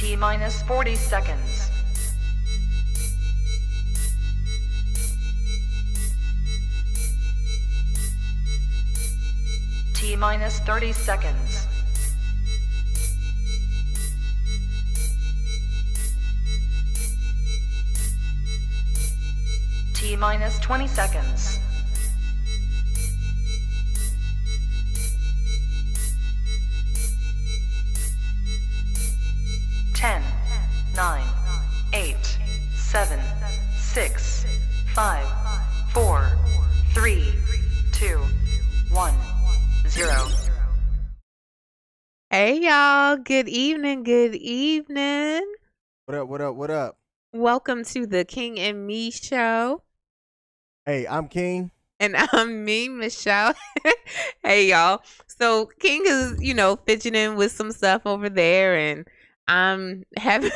T minus 40 seconds. T minus 30 seconds. T minus 20 seconds. Ten, 9, 8, 7, 6, 5, 4, 3, 2, 1, 0. Hey y'all, good evening, good evening. What up, what up, what up? Welcome to the King and Me show. Hey, I'm King. And I'm me, Michelle. Hey y'all. So King is, fidgeting with some stuff over there, and I'm having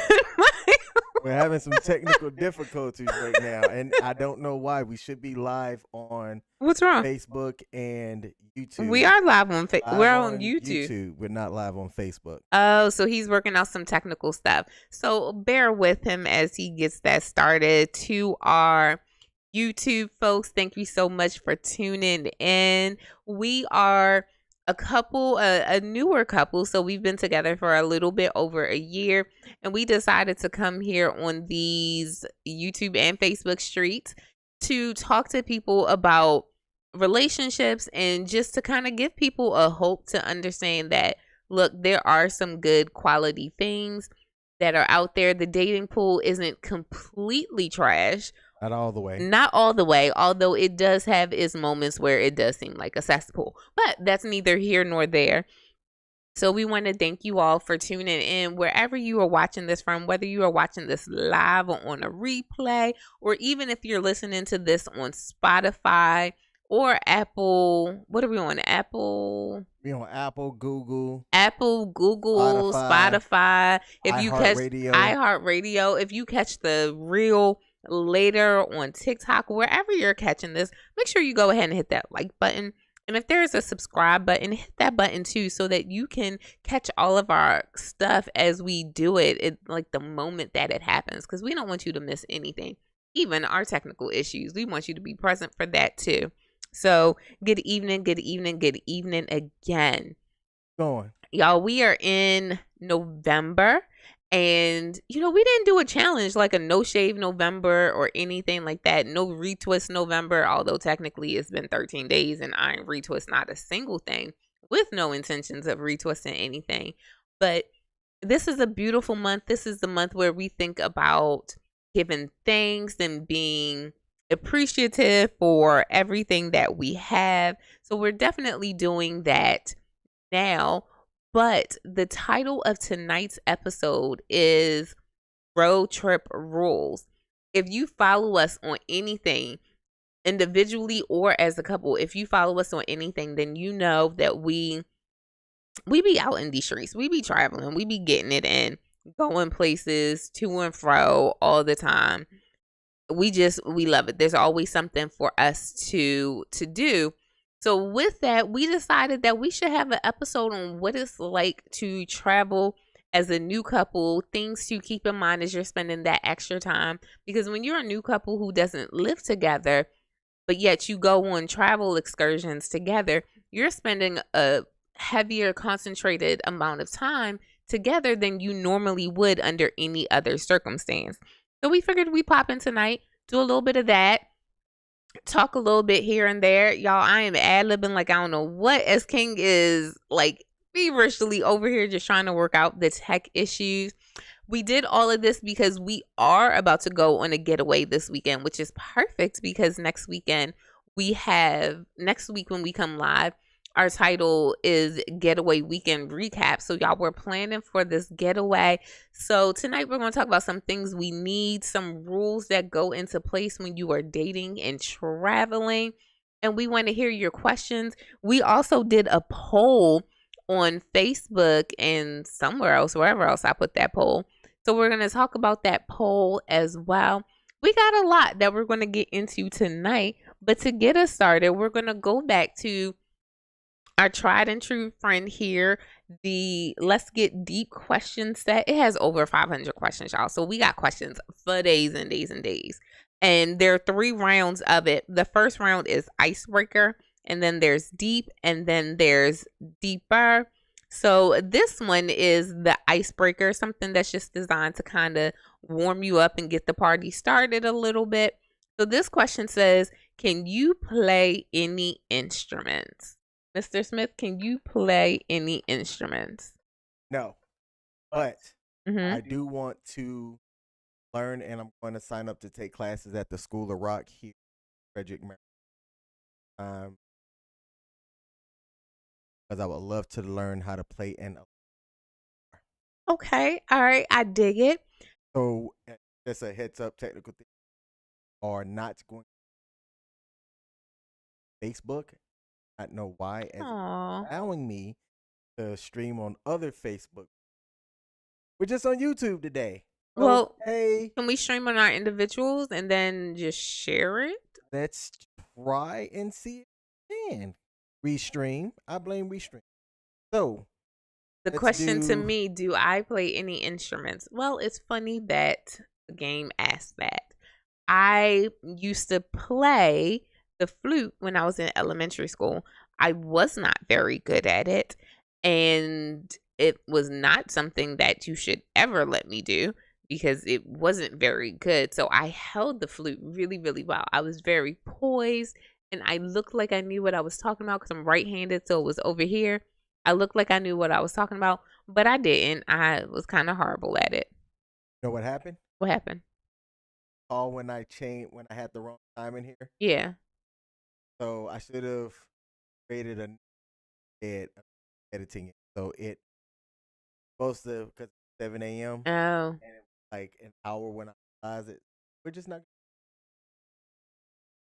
We're having some technical difficulties right now, and I don't know why. We should be live on What's wrong? Facebook and YouTube. We are live on we're on YouTube. We're not live on Facebook. Oh, so he's working out some technical stuff. So bear with him as he gets that started. To our YouTube folks, thank you so much for tuning in. We are a newer couple, so we've been together for a little bit over a year, and we decided to come here on these YouTube and Facebook streets to talk to people about relationships, and just to kind of give people a hope to understand that, look, there are some good quality things that are out there. The dating pool isn't completely trash. Not all the way. Not all the way, although it does have its moments where it does seem like a cesspool. But that's neither here nor there. So we want to thank you all for tuning in wherever you are watching this from, whether you are watching this live or on a replay, or even if you're listening to this on Spotify or Apple. What are we on? Apple? We're on Apple, Google, Spotify. If you catch iHeartRadio. iHeartRadio, if you catch the reel later on TikTok, wherever you're catching this, make sure you go ahead and hit that like button. And if there is a subscribe button, hit that button too, so that you can catch all of our stuff as we do it like the moment that it happens, because we don't want you to miss anything, even our technical issues. We want you to be present for that too. So good evening, good evening, good evening again. Go on. Y'all, we are in November, and we didn't do a challenge like a no shave November or anything like that. No retwist November, although technically it's been 13 days and I ain't retwist not a single thing, with no intentions of retwisting anything. But this is a beautiful month. This is the month where we think about giving thanks and being appreciative for everything that we have. So we're definitely doing that now. But the title of tonight's episode is Road Trip Rules. If you follow us on anything, individually or as a couple, if you follow us on anything, then you know that we be out in these streets. We be traveling. We be getting it in, going places to and fro all the time. We love it. There's always something for us to do. So with that, we decided that we should have an episode on what it's like to travel as a new couple, things to keep in mind as you're spending that extra time. Because when you're a new couple who doesn't live together, but yet you go on travel excursions together, you're spending a heavier, concentrated amount of time together than you normally would under any other circumstance. So we figured we'd pop in tonight, do a little bit of that, talk a little bit here and there. Y'all, I am ad-libbing like I don't know what, as King is like feverishly over here just trying to work out the tech issues. We did all of this because we are about to go on a getaway this weekend, which is perfect because next week when we come live, our title is Getaway Weekend Recap. So y'all, we're planning for this getaway. So tonight we're going to talk about some things we need, some rules that go into place when you are dating and traveling. And we want to hear your questions. We also did a poll on Facebook and somewhere else, wherever else I put that poll. So we're going to talk about that poll as well. We got a lot that we're going to get into tonight. But to get us started, we're going to go back to our tried and true friend here, the Let's Get Deep question set. It has over 500 questions, y'all. So we got questions for days and days and days. And there are 3 rounds of it. The first round is icebreaker, and then there's deep, and then there's deeper. So this one is the icebreaker, something that's just designed to kind of warm you up and get the party started a little bit. So this question says, can you play any instruments? Mr. Smith, can you play any instruments? No, but Mm-hmm. I do want to learn, and I'm going to sign up to take classes at the School of Rock here in Frederick, Maryland. Because I would love to learn how to play an. Okay. All right. I dig it. So that's a heads up technical thing. Are not going to Facebook. I don't know why, as allowing me to stream on other Facebook. We're just on YouTube today. Well, hey, can we stream on our individuals and then just share it? let's try and see if we can restream. I blame restream. So the question to me, do I play any instruments? Well, it's funny that the game asked that. I used to play the flute when I was in elementary school. I was not very good at it, and it was not something that you should ever let me do because it wasn't very good. So I held the flute really, really well. I was very poised, and I looked like I knew what I was talking about because I'm right-handed, so it was over here. I looked like I knew what I was talking about, but I didn't. I was kind of horrible at it. You know what happened? What happened? When I had the wrong time in here. Yeah. So I should have created a editing it. So it supposed to, because 7 a.m. Oh. And it was like an hour when I realized it. We're just not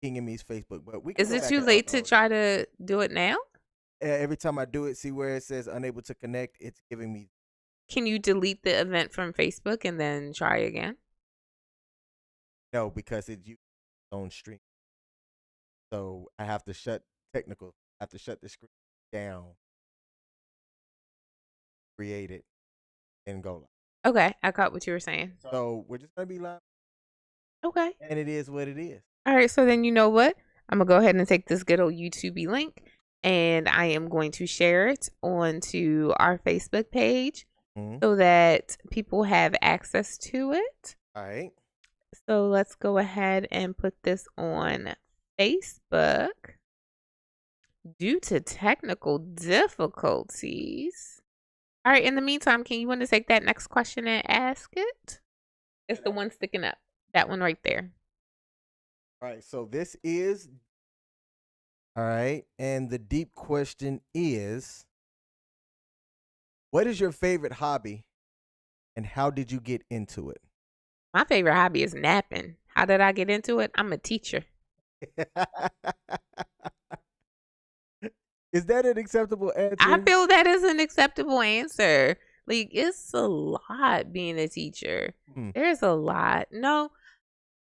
pinging me's Facebook, but we can. Is it too late to try to do it now? Every time I do it, see where it says unable to connect, it's giving me. Can you delete the event from Facebook and then try again? No, because it's on stream. So I have to shut I have to shut the screen down, create it, and go live. Okay, I caught what you were saying. So we're just gonna be live. Okay. And it is what it is. All right, so then you know what? I'm gonna go ahead and take this good old YouTube link and I am going to share it onto our Facebook page so that people have access to it. All right. So let's go ahead and put this on Facebook. Due to technical difficulties. All right, in the meantime, can you want to take that next question and ask it? It's the one sticking up. That one right there. All right, so this is. All right, and the deep question is, what is your favorite hobby and how did you get into it? My favorite hobby is napping. How did I get into it? I'm a teacher. Is that an acceptable answer? I feel that is an acceptable answer. Like, it's a lot being a teacher. There's a lot. No,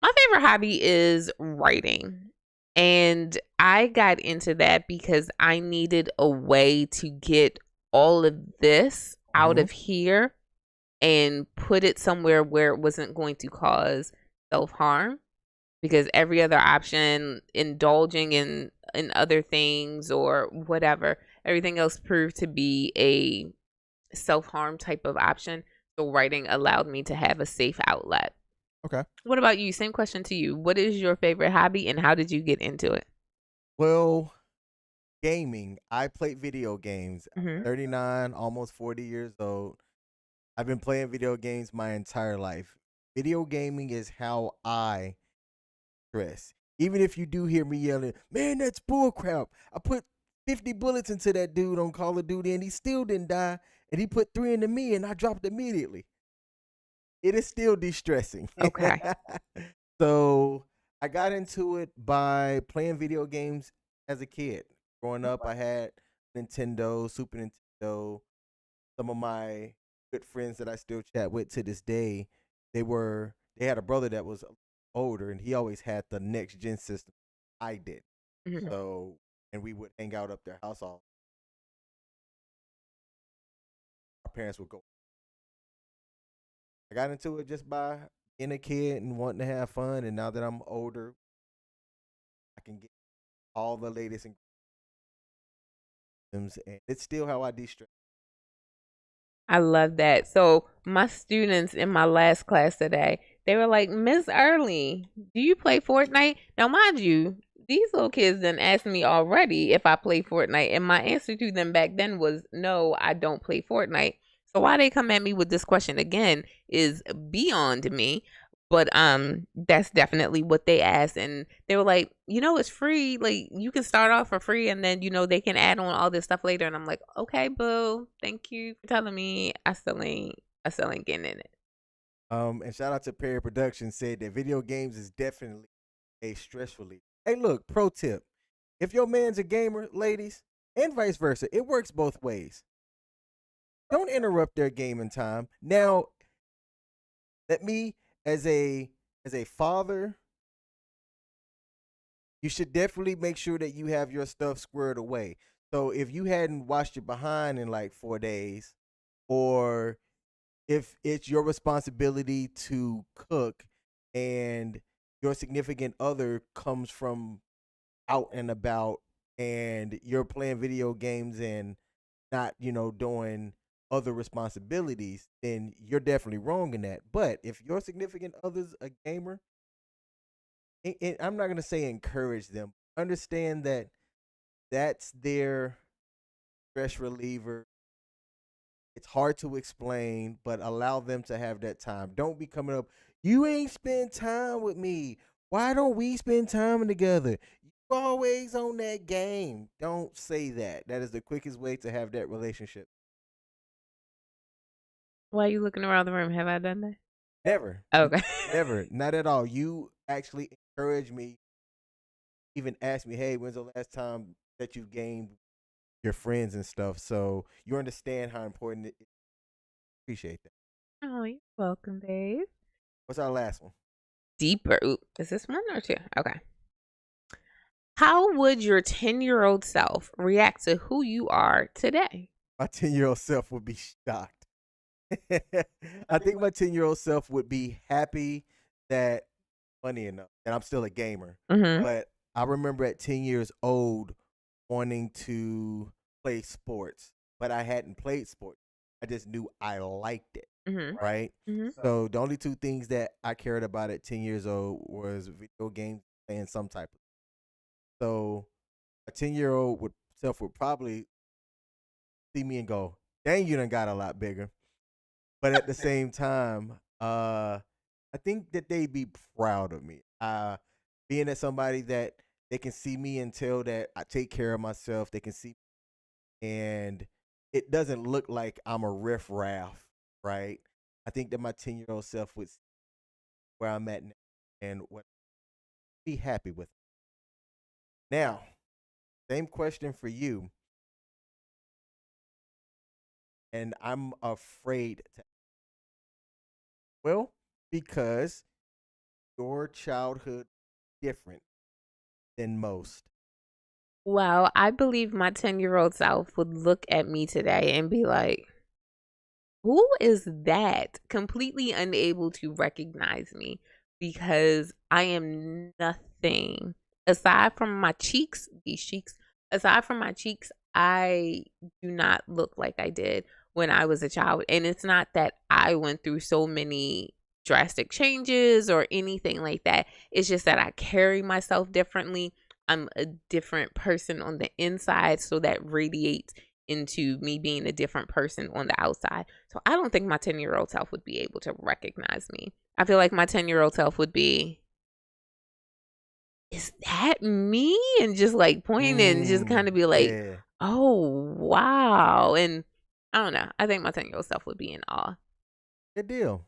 my favorite hobby is writing. And I got into that because I needed a way to get all of this out of here and put it somewhere where it wasn't going to cause self-harm. Because every other option, indulging in other things or whatever, everything else proved to be a self-harm type of option. So writing allowed me to have a safe outlet. Okay. What about you? Same question to you. What is your favorite hobby and how did you get into it? Well, gaming. I played video games. I'm 39, almost 40 years old. I've been playing video games my entire life. Video gaming is how I stress. Even if you do hear me yelling, man, that's bullcrap. I put 50 bullets into that dude on Call of Duty and he still didn't die. And he put 3 into me and I dropped immediately. It is still distressing. Okay. So I got into it by playing video games as a kid. Growing up, I had Nintendo, Super Nintendo. Some of my good friends that I still chat with to this day, they had a brother that was older and he always had the next gen system. I did. So, and we would hang out up their house all. our parents would go. I got into it just by being a kid and wanting to have fun, and now that I'm older, I can get all the latest and and it's still how I de-stress. I love that. So my students in my last class today, they were like, Miss Early, do you play Fortnite? Now, mind you, these little kids done asked me already if I play Fortnite, and my answer to them back then was no, I don't play Fortnite. So why they come at me with this question again is beyond me. But that's definitely what they asked, and they were like, it's free. Like you can start off for free, and then they can add on all this stuff later. And I'm like, okay, boo, thank you for telling me. I still ain't getting in it. And shout out to Perry Productions said that video games is definitely a stress relief. Hey, look, pro tip: if your man's a gamer, ladies, and vice versa, it works both ways. Don't interrupt their gaming time. Now, let me, as a father, you should definitely make sure that you have your stuff squared away. So if you hadn't washed your behind in like 4 days, or if it's your responsibility to cook and your significant other comes from out and about and you're playing video games and not, doing other responsibilities, then you're definitely wrong in that. But if your significant other's a gamer, and I'm not going to say encourage them, understand that that's their stress reliever. It's hard to explain, but allow them to have that time. Don't be coming up, you ain't spend time with me. Why don't we spend time together? You always on that game. Don't say that. That is the quickest way to have that relationship. Why are you looking around the room? Have I done that? Never. Okay. Never. Not at all. You actually encourage me, even ask me, hey, when's the last time that you've gamed your friends and stuff? So you understand how important it is. Appreciate that. Oh, you're welcome, babe. What's our last one? Deeper. Ooh, is this one or two? Okay. How would your 10-year-old self react to who you are today? My 10-year-old self would be shocked. I think my 10-year-old self would be happy that, funny enough, that I'm still a gamer. Mm-hmm. But I remember at 10 years old wanting to play sports, but I hadn't played sports. I just knew I liked it, Mm-hmm. right? Mm-hmm. So the only two things that I cared about at 10 years old was video games and some type of. So a 10-year-old self would probably see me and go, dang, you done got a lot bigger. But at the same time, I think that they'd be proud of me. Being as somebody that they can see me and tell that I take care of myself. They can see, and it doesn't look like I'm a riff-raff, right? I think that my 10-year-old self would see where I'm at now and would be happy with it. Now, same question for you, and I'm afraid to. Well, because your childhood different than most. Well, I believe my 10-year-old self would look at me today and be like, who is that? Completely unable to recognize me because I am nothing aside from my cheeks, these cheeks. Aside from my cheeks, I do not look like I did when I was a child. And it's not that I went through so many drastic changes or anything like that. It's just that I carry myself differently. I'm a different person on the inside, so that radiates into me being a different person on the outside. So I don't think my 10-year-old self would be able to recognize me. I feel like my 10-year-old self would be, is that me? And just like point and just kind of be like, Yeah. oh, wow. And I don't know. I think my 10-year-old self would be in awe. Good deal.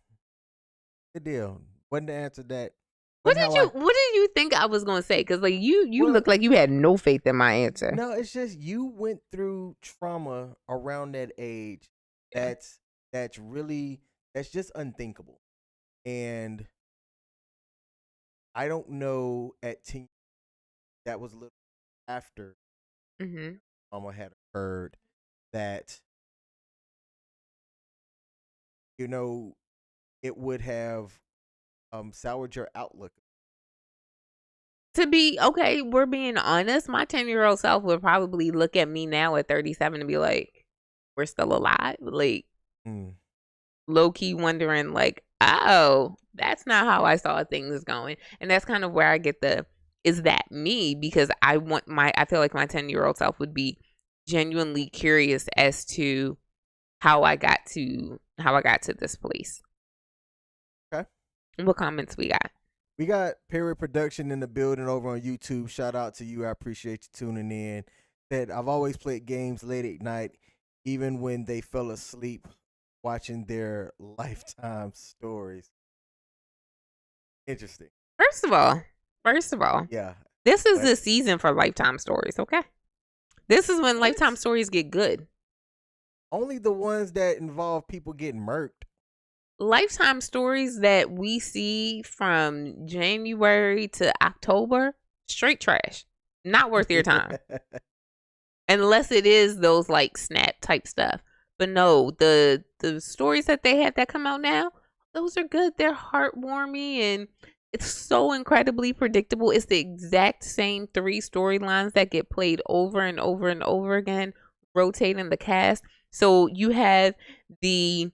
Good deal. Wasn't the answer that What wasn't did how you I what did you think I was gonna say? Because like you well look like you had no faith in my answer. no, it's just you went through trauma around that age Yeah. that's really that's just unthinkable. And I don't know at 10 that was a little after Mm-hmm. trauma had occurred that you know, it would have soured your outlook. To be okay, we're being honest. My 10-year-old self would probably look at me now at 37 and be like, "We're still alive." Like low key wondering, like, "Oh, that's not how I saw things going." And that's kind of where I get the, "Is that me?" Because I feel like my 10-year-old self would be genuinely curious as to how I got to this place. Okay. What comments we got? We got Period Production in the building over on YouTube. Shout out to you. I appreciate you tuning in. Said, I've always played games late at night, even when they fell asleep watching their Lifetime stories. Interesting. First of all, Yeah. this is the season for Lifetime stories, okay? This is when Lifetime stories get good. Only the ones that involve people getting murked. Lifetime stories that we see from January to October, straight trash. Not worth your time. Unless it is those like snap type stuff. But no, the stories that they have that come out now, those are good. They're heartwarming and it's so incredibly predictable. It's the exact same 3 storylines that get played over and over and over again, rotating the cast. So you have the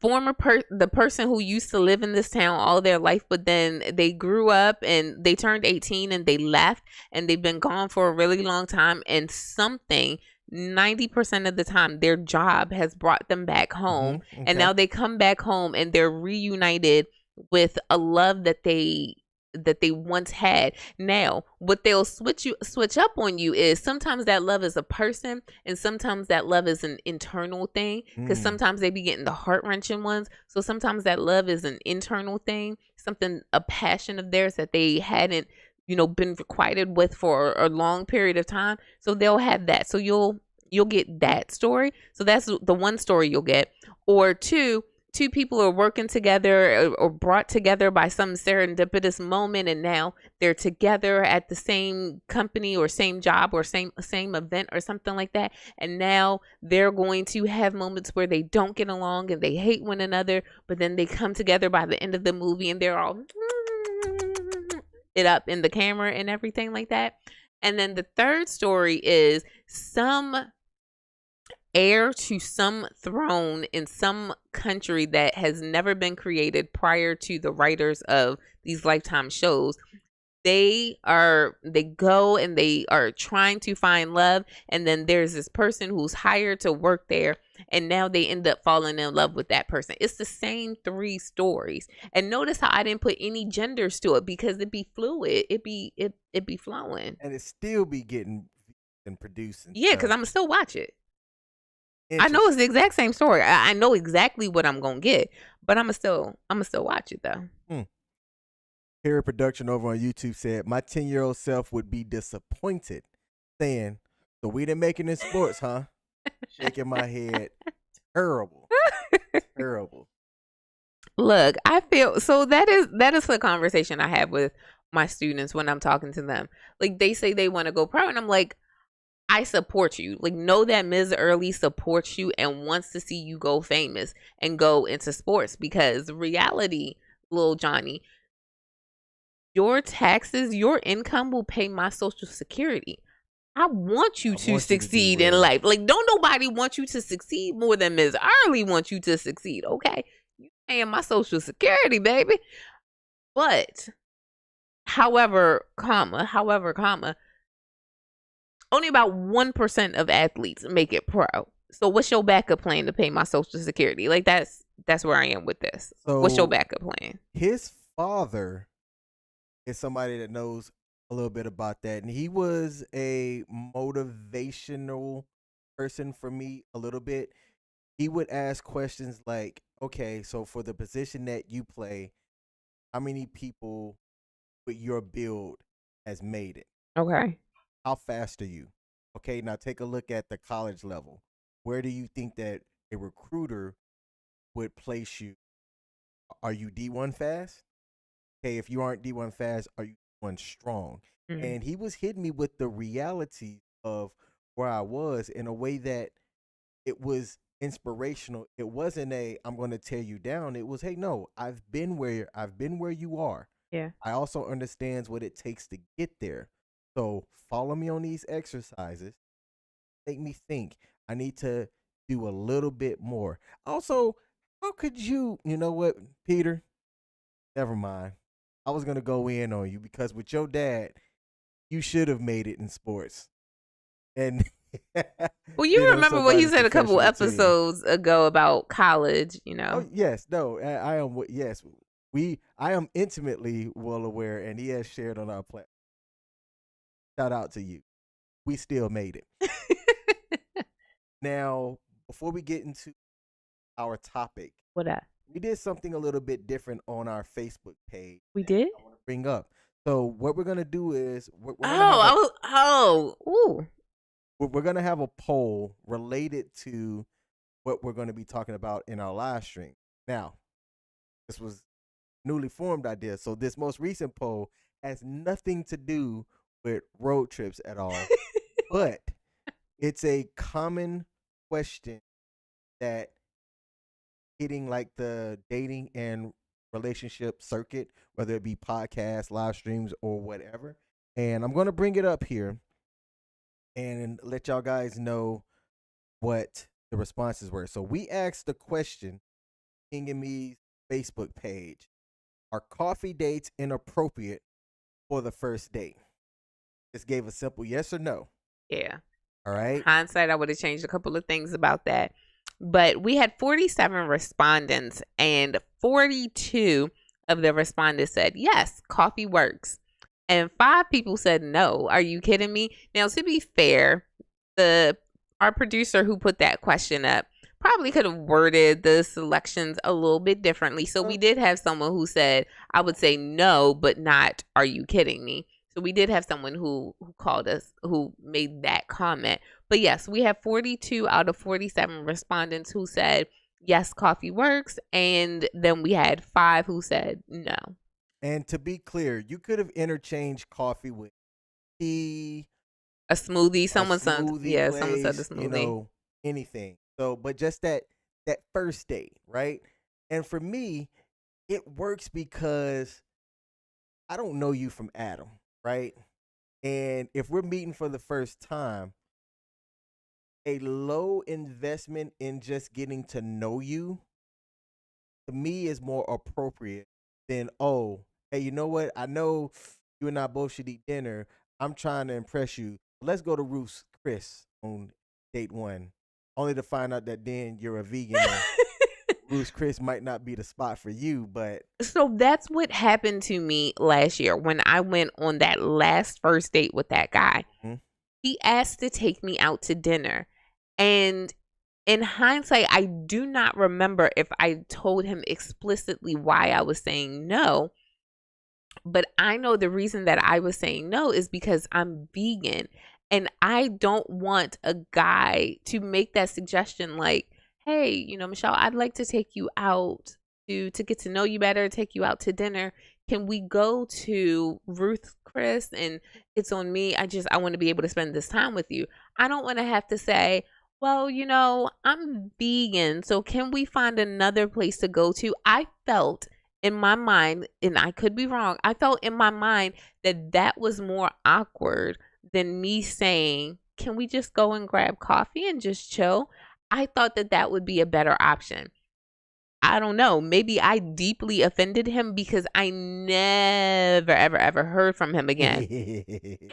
the person who used to live in this town all their life, but then they grew up and they turned 18 and they left and they've been gone for a really long time, and 90% of the time their job has brought them back home. Okay. And now they come back home and they're reunited with a love that they once had. Now, what they'll switch up on you is sometimes that love is a person and sometimes that love is an internal thing, because sometimes they be getting the heart-wrenching ones. So sometimes that love is an internal thing, something, a passion of theirs that they hadn't, been requited with for a long period of time. So they'll have that. So you'll get that story. So that's the one story you'll get. Or two people are working together or brought together by some serendipitous moment, and now they're together at the same company or same job or same event or something like that, and now they're going to have moments where they don't get along and they hate one another, but then they come together by the end of the movie and they're all it up in the camera and everything like that. And then the third story is some heir to some throne in some country that has never been created prior to the writers of these Lifetime shows. They go and they are trying to find love, and then there's this person who's hired to work there, and now they end up falling in love with that person. It's the same 3 stories. And notice how I didn't put any genders to it, because it'd be fluid. It'd be flowing. And it still be getting and produced. Yeah, because I'm gonna still watch it. I know it's the exact same story. I know exactly what I'm gonna get, but I'm gonna still watch it though. Period Production over on YouTube said, my 10-year-old self would be disappointed, saying, "So we didn't make it in sports, huh?" Shaking my head. Terrible. Terrible. Look, I feel so that is the conversation I have with my students when I'm talking to them. Like, they say they want to go pro, and I'm like, I support you. Like, know that Ms. Early supports you and wants to see you go famous and go into sports, because reality, little Johnny, your taxes, your income will pay my Social Security. I want you to succeed in life. Like, don't nobody want you to succeed more than Ms. Early wants you to succeed, okay? You paying my Social Security, baby. But, however, only about 1% of athletes make it pro. So what's your backup plan to pay my Social Security? Like, that's where I am with this. So what's your backup plan? His father is somebody that knows a little bit about that, and he was a motivational person for me a little bit. He would ask questions like, okay, so for the position that you play, how many people with your build has made it? Okay. How fast are you? Okay, now take a look at the college level. Where do you think that a recruiter would place you? Are you D1 fast? Okay, if you aren't D1 fast, are you D1 strong? And he was hitting me with the reality of where I was in a way that it was inspirational. It wasn't a I'm going to tear you down. It was, hey, no, I've been where you are. Yeah. I also understands what it takes to get there. So follow me on these exercises. Make me think. I need to do a little bit more. Also, how could you know what, Peter? Never mind. I was gonna go in on you because with your dad, you should have made it in sports. And Well, you been on remember what he somebody's said a couple professional team. episodes ago about college, Oh yes, no, I am. Yes, I am intimately well aware, and he has shared on our platform. Shout out to you. We still made it. Now, before we get into our topic, What up? we did something a little bit different on our Facebook page. We did? I want to bring up. So what we're gonna do is we're gonna we're gonna have a poll related to what we're gonna be talking about in our live stream. Now, this was newly formed idea, so this most recent poll has nothing to do with road trips at all, but it's a common question that hitting like the dating and relationship circuit, whether it be podcasts, live streams, or whatever. And I'm going to bring it up here and let y'all guys know what the responses were. So we asked the question, King and Me's Facebook page, are coffee dates inappropriate for the first date? Just gave a simple yes or no. Yeah. All right. Hindsight, I would have changed a couple of things about that. But we had 47 respondents, and 42 of the respondents said, yes, coffee works. And 5 people said, no. Are you kidding me? Now, to be fair, our producer who put that question up probably could have worded the selections a little bit differently. So we did have someone who said, I would say no, but not, are you kidding me? So we did have someone who called us, who made that comment. But yes, we have 42 out of 47 respondents who said, yes, coffee works. And then we had 5 who said no. And to be clear, you could have interchanged coffee with tea, a smoothie. Someone said a smoothie. You know, anything. So, but just that first date, right? And for me, it works because I don't know you from Adam, right? And if we're meeting for the first time, a low investment in just getting to know you, to me, is more appropriate than, oh, hey, you know what? I know you and I both should eat dinner. I'm trying to impress you. Let's go to Ruth's Chris on date 1, only to find out that then you're a vegan. Ruth's Chris might not be the spot for you, but so that's what happened to me last year when I went on that last first date with that guy. Mm-hmm. He asked to take me out to dinner, and in hindsight, I do not remember if I told him explicitly why I was saying no. But I know the reason that I was saying no is because I'm vegan, and I don't want a guy to make that suggestion like, hey, you know, Michelle, I'd like to take you out to get to know you better, take you out to dinner. Can we go to Ruth Chris? And it's on me. I want to be able to spend this time with you. I don't want to have to say, well, you know, I'm vegan, so can we find another place to go to? I felt in my mind, and I could be wrong, I felt in my mind that was more awkward than me saying, can we just go and grab coffee and just chill? I thought that would be a better option. I don't know. Maybe I deeply offended him because I never, ever, ever heard from him again.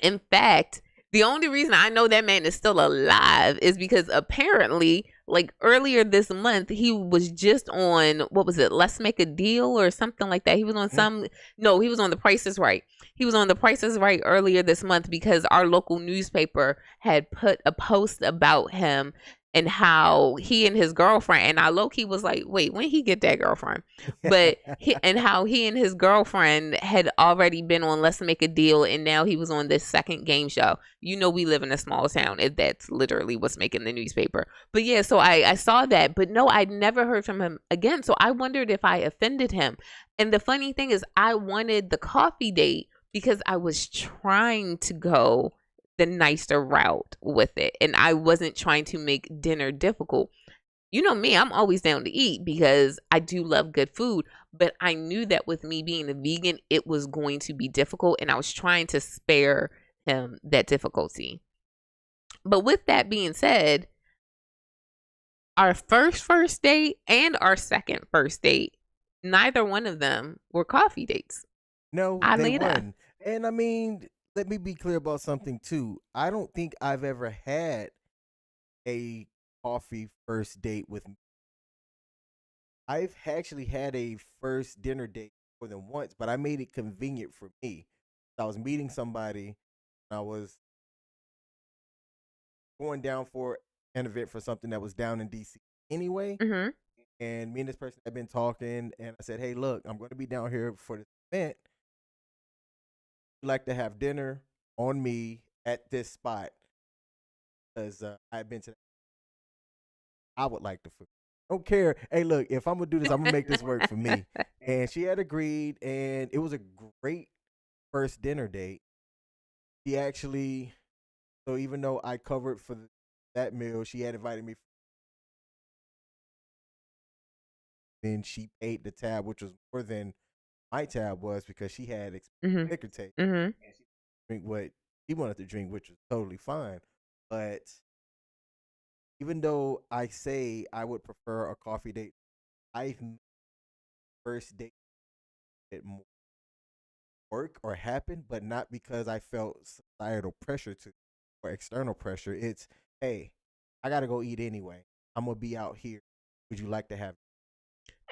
In fact, the only reason I know that man is still alive is because apparently, like earlier this month, he was just on, what was it? Let's Make a Deal or something like that. He was on he was on The Price is Right. He was on The Price is Right earlier this month because our local newspaper had put a post about him and how he and his girlfriend, and I low-key was like, wait, when he get that girlfriend? But how he and his girlfriend had already been on Let's Make a Deal, and now he was on this second game show. You know, we live in a small town. That's literally what's making the newspaper. But yeah, so I saw that, but no, I'd never heard from him again. So I wondered if I offended him. And the funny thing is, I wanted the coffee date because I was trying to go the nicer route with it, and I wasn't trying to make dinner difficult. You know me, I'm always down to eat because I do love good food, but I knew that with me being a vegan, it was going to be difficult, and I was trying to spare him that difficulty. But with that being said, our first date and our second first date, neither one of them were coffee dates. No, they Oddly enough. weren't. And I mean, let me be clear about something too. I don't think I've ever had a coffee first date with me. I've actually had a first dinner date more than once, but I made it convenient for me. I was meeting somebody, and I was going down for an event for something that was down in DC anyway. Mm-hmm. And me and this person had been talking, and I said, "Hey, look, I'm going to be down here for this event. I'd like to have dinner on me at this spot because I've been to. I would like to. Don't care. Hey, look, if I'm gonna do this, I'm gonna make this work for me." And she had agreed, and it was a great first dinner date. She actually, so even though I covered for that meal, she had invited me. Then she paid the tab, which was more than my tab was because she had Mm-hmm. liquor take. Mm-hmm. And she drink what she wanted to drink, which was totally fine. But even though I say I would prefer a coffee date, I've first date it more work or happen, but not because I felt societal pressure to or external pressure. It's, hey, I gotta go eat anyway. I'm gonna be out here. Would you like to have?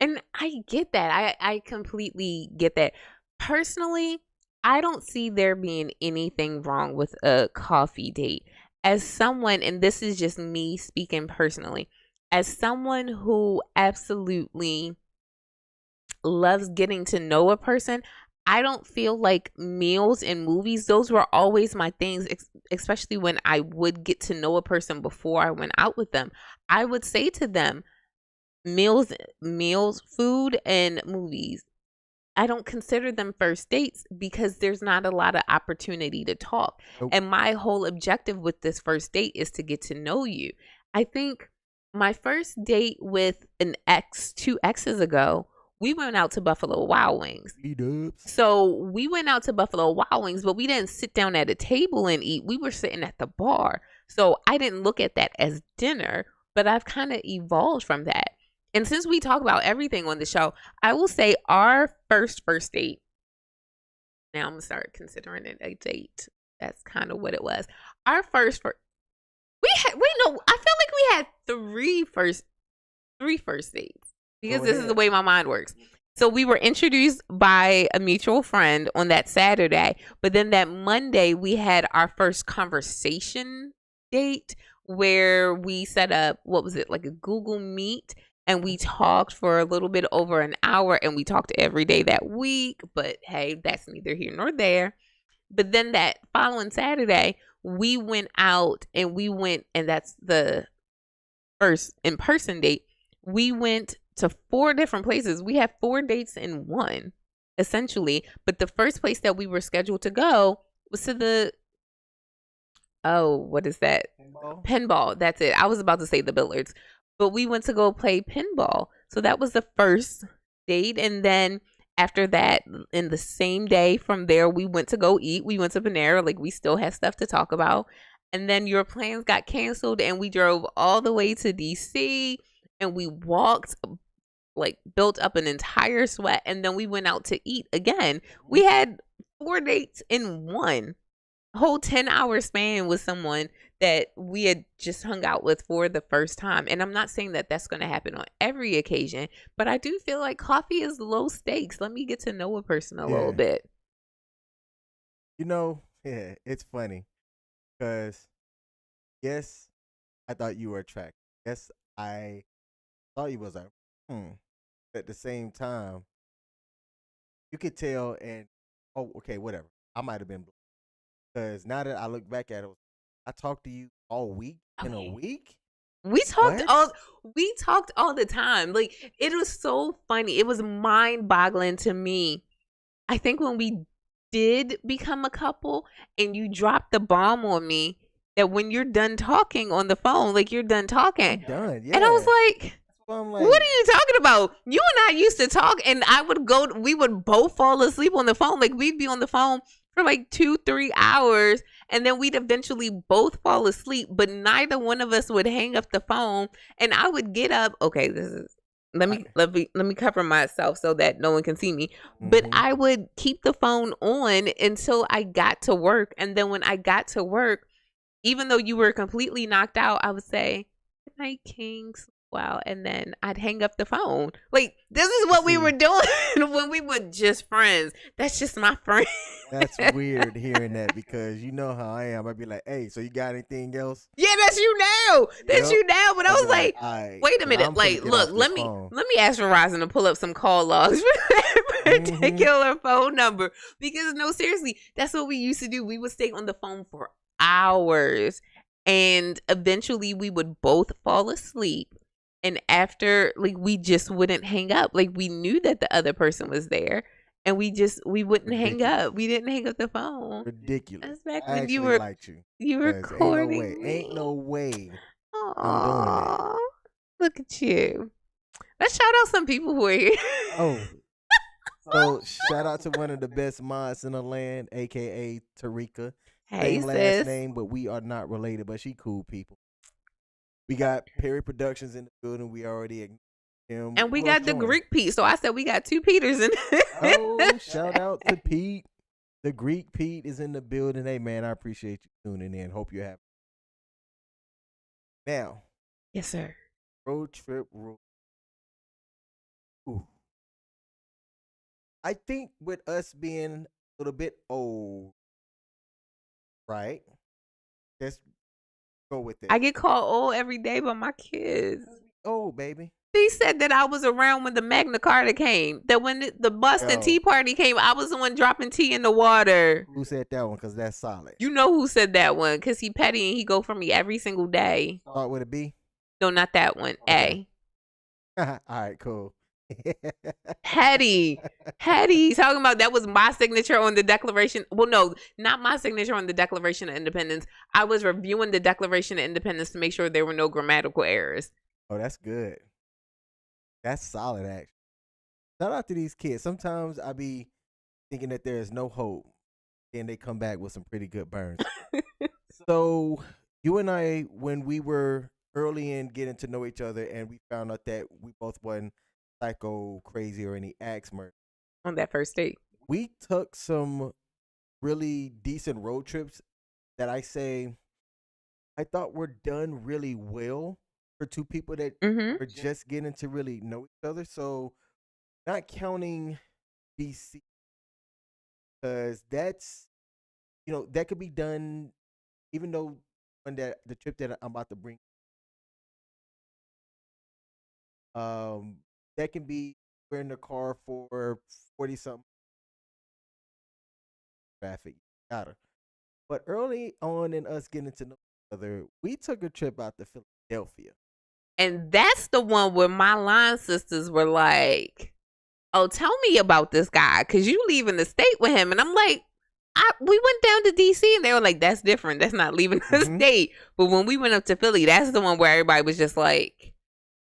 And I get that. I completely get that. Personally, I don't see there being anything wrong with a coffee date. As someone, and this is just me speaking personally, as someone who absolutely loves getting to know a person, I don't feel like meals and movies, those were always my things, especially when I would get to know a person before I went out with them. I would say to them, meals, food, and movies, I don't consider them first dates because there's not a lot of opportunity to talk. Nope. And my whole objective with this first date is to get to know you. I think my first date with an ex, 2 exes ago, we went out to Buffalo Wild Wings. So we went out to Buffalo Wild Wings, but we didn't sit down at a table and eat. We were sitting at the bar. So I didn't look at that as dinner, but I've kind of evolved from that. And since we talk about everything on the show, I will say our first date. Now I'm gonna start considering it a date. That's kind of what it was. Our first we feel like we had three first dates because this is the way my mind works. So we were introduced by a mutual friend on that Saturday, but then that Monday we had our first conversation date where we set up, what was it, like a Google Meet, and we talked for a little bit over an hour, and we talked every day that week, but hey, that's neither here nor there. But then that following Saturday, we went out and that's the first in-person date. We went to 4 different places. We had 4 dates in one, essentially. But the first place that we were scheduled to go was to what is that? Pinball. That's it. I was about to say the billiards. But we went to go play pinball. So that was the first date. And then after that, in the same day from there, we went to go eat. We went to Panera. Like, we still had stuff to talk about. And then your plans got canceled, and we drove all the way to DC, and we walked, like, built up an entire sweat. And then we went out to eat again. We had 4 dates in one whole 10-hour span with someone that we had just hung out with for the first time. And I'm not saying that that's going to happen on every occasion, but I do feel like coffee is low stakes. Let me get to know a person a little bit. You know, yeah, it's funny because, yes, I thought you were attractive. Yes, I thought you was like, At the same time, you could tell, and, oh, okay, whatever. I might have been, because now that I look back at it, I talked to you all week in a week. We talked all the time. Like, it was so funny. It was mind-boggling to me. I think when we did become a couple and you dropped the bomb on me that when you're done talking on the phone, like you're done talking. I'm done. Yeah. And I was like, I'm what are you talking about? You and I used to talk, and we would both fall asleep on the phone. Like we'd be on the phone for like 2-3 hours, and then we'd eventually both fall asleep, but neither one of us would hang up the phone. And I would get up. Okay, let me cover myself so that no one can see me. But I would keep the phone on until I got to work, and then when I got to work, even though you were completely knocked out, I would say, "Good night, Kings." Wow, and then I'd hang up the phone. Like this is what we were doing when we were just friends. That's just my friend. That's weird hearing that because you know how I am. I'd be like, "Hey, so you got anything else?" Yeah, that's you now. That's you now. But I was like, right, wait a minute. Like, look, let me ask Verizon to pull up some call logs for that particular phone number. Because no, seriously, that's what we used to do. We would stay on the phone for hours, and eventually we would both fall asleep. And after, like, we just wouldn't hang up. Like, we knew that the other person was there, and we wouldn't hang up. We didn't hang up the phone. Ridiculous. That's back I when you were liked you were courting Ain't no way. Aww. I'm doing that. Look at you. Let's shout out some people who are here. Oh. So shout out to one of the best mods in the land, aka Tarika. Hey, Same sis. last name, but we are not related, but she cool people. We got Perry Productions in the building. We already him. And we got the Greek Pete. So I said we got two Peters in Oh, shout out to Pete. The Greek Pete is in the building. Hey man, I appreciate you tuning in. Hope you're happy. Now. Yes, sir. Road trip rule. Ooh. I think with us being a little bit old, right? Let's go with it. I get called old every day by my kids. Oh, baby. They said that I was around when the Magna Carta came. That when the Boston Tea Party came, I was the one dropping tea in the water. Who said that one? Because that's solid. You know who said that one? Because he petty and he go for me every single day. Start with a B? No, not that one. Okay. A. All right, cool. Hetty talking about that was my signature on the Declaration. Well, no, not my signature on the Declaration of Independence. I was reviewing the Declaration of Independence to make sure there were no grammatical errors. Oh, that's good. That's solid, actually. Shout out to these kids. Sometimes I be thinking that there is no hope, then they come back with some pretty good burns. So you and I, when we were early in getting to know each other, and we found out that we both wasn't psycho, crazy, or any axe murder on that first date, we took some really decent road trips that I thought were done really well for two people that are just getting to really know each other. So not counting DC, because that's, that could be done, even though when the trip that I'm about to bring, that can be, we're in the car for 40 something traffic, but early on in us getting to know each other, we took a trip out to Philadelphia. And that's the one where my line sisters were like, oh, tell me about this guy, because you leaving the state with him. And I'm like, we went down to DC, and they were like, that's different. That's not leaving the state. But when we went up to Philly, that's the one where everybody was just like,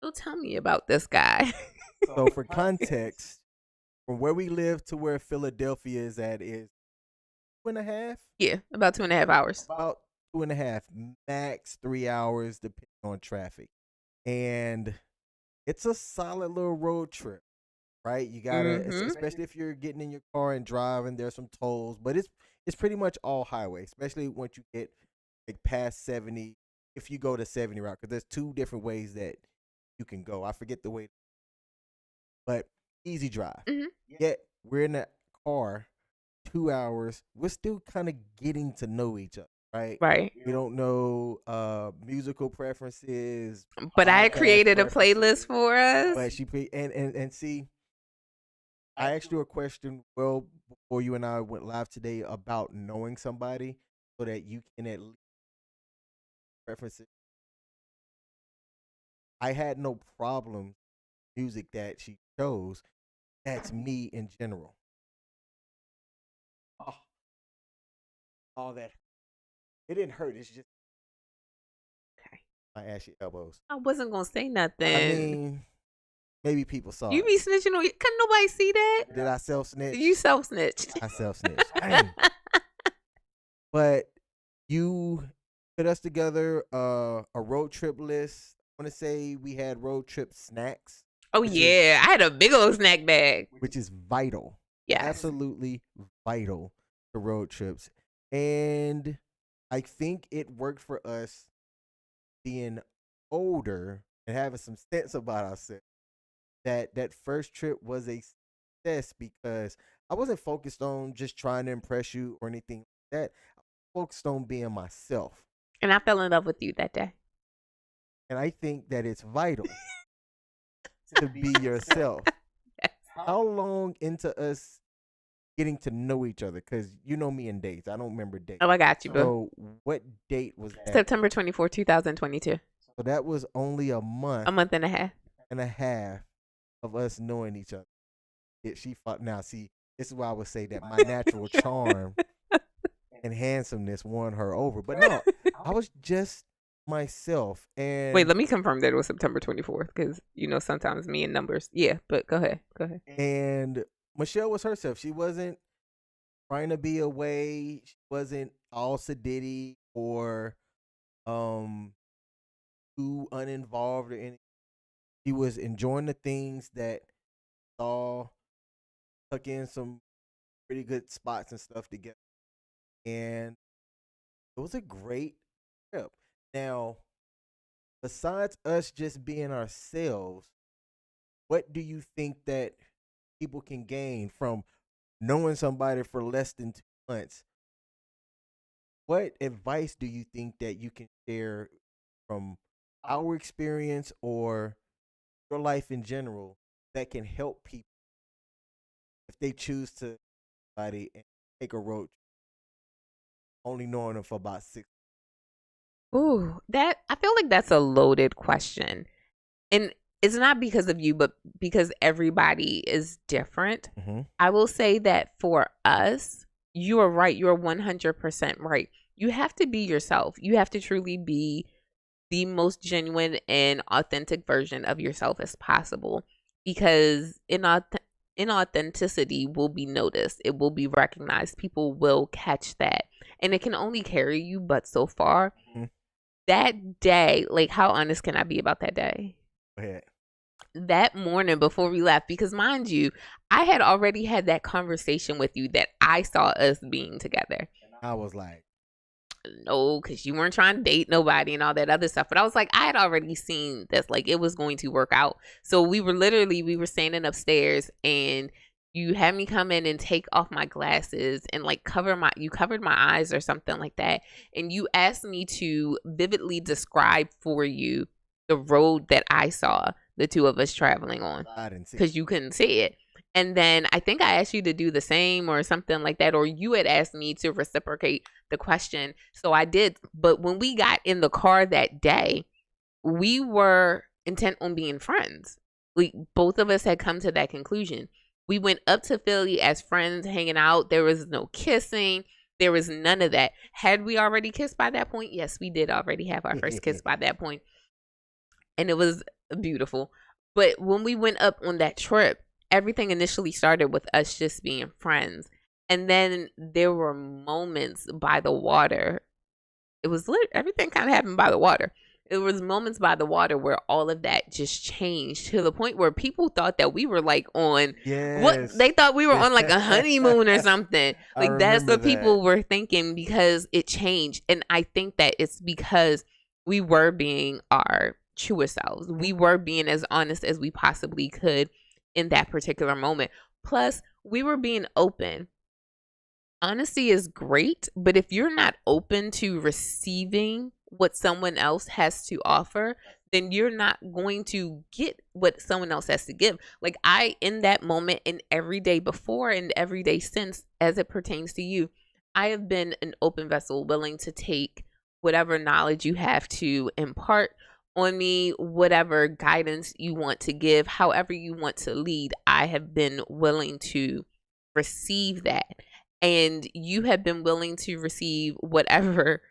oh, tell me about this guy. So for context, from where we live to where Philadelphia is at is 2.5? Yeah, about 2.5 hours. About 2.5, max 3 hours, depending on traffic. And it's a solid little road trip, right? You gotta, especially if you're getting in your car and driving, there's some tolls, but it's pretty much all highway, especially once you get like past 70, if you go to 70 route, because there's two different ways that you can go. I forget the way, but easy drive. Yet we're in that car 2 hours. We're still kind of getting to know each other, right? Right. We don't know musical preferences. But I created a playlist for us. But and see, I asked you a question well before you and I went live today about knowing somebody so that you can at least preferences. I had no problem music that she chose. That's me in general. Oh, all that. It didn't hurt. It's just my ashy elbows. I wasn't gonna say nothing. I mean, maybe people saw you it. be snitching on you. Couldn't nobody see that? Did I self snitch? You self snitched. I self snitched. But you put us together a road trip list. I want to say we had road trip snacks. Oh yeah, I had a big old snack bag, which is vital. Yes. Absolutely vital to road trips. And I think it worked for us being older and having some sense about ourselves. That first trip was a success because I wasn't focused on just trying to impress you or anything like that. I was focused on being myself. And I fell in love with you that day. And I think that it's vital to be yourself. Yes. How long into us getting to know each other? Because you know me in dates. I don't remember dates. Oh, I got you, bro. So what date was that? September 24, 2022. So that was only a month and a half. And a half of us knowing each other. She fought. Now, see, this is why I would say that my natural charm and handsomeness won her over. But no, I was just myself. And wait, let me confirm that it was September 24th because sometimes me and numbers. Yeah, but go ahead. And Michelle was herself. She wasn't trying to be away. She wasn't all sedity or too uninvolved or anything. She was enjoying the things that saw, took in some pretty good spots and stuff together. And it was a great trip. Now, besides us just being ourselves, what do you think that people can gain from knowing somebody for less than 2 months? What advice do you think that you can share from our experience or your life in general that can help people if they choose to and take a road trip, only knowing them for about 6 months? Ooh, I feel like that's a loaded question. And it's not because of you, but because everybody is different. Mm-hmm. I will say that for us, you are right. You're 100% right. You have to be yourself. You have to truly be the most genuine and authentic version of yourself as possible, because inauthenticity will be noticed. It will be recognized. People will catch that. And it can only carry you but so far. Mm-hmm. That day, like, how honest can I be about that day? Go ahead. That morning before we left, because mind you, I had already had that conversation with you that I saw us being together. I was like, no, because you weren't trying to date nobody and all that other stuff. But I was like, I had already seen this, like, it was going to work out. So we were standing upstairs and you had me come in and take off my glasses and like you covered my eyes or something like that. And you asked me to vividly describe for you the road that I saw the two of us traveling on. I didn't see it because you couldn't see it. And then I think I asked you to do the same or something like that, or you had asked me to reciprocate the question. So I did. But when we got in the car that day, we were intent on being friends. Both of us had come to that conclusion. We went up to Philly as friends, hanging out. There was no kissing. There was none of that. Had we already kissed by that point? Yes, we did already have our first kiss by that point. And it was beautiful. But when we went up on that trip, everything initially started with us just being friends. And then there were moments by the water. It was everything kind of happened by the water. It was moments by the water where all of that just changed to the point where people thought that we were like on what they thought we were on, like a honeymoon or something. Like that's what people were thinking because it changed. And I think that it's because we were being our truest selves. We were being as honest as we possibly could in that particular moment. Plus, we were being open. Honesty is great, but if you're not open to receiving what someone else has to offer, then you're not going to get what someone else has to give. Like in that moment and every day before and every day since, as it pertains to you, I have been an open vessel, willing to take whatever knowledge you have to impart on me, whatever guidance you want to give, however you want to lead. I have been willing to receive that. And you have been willing to receive whatever,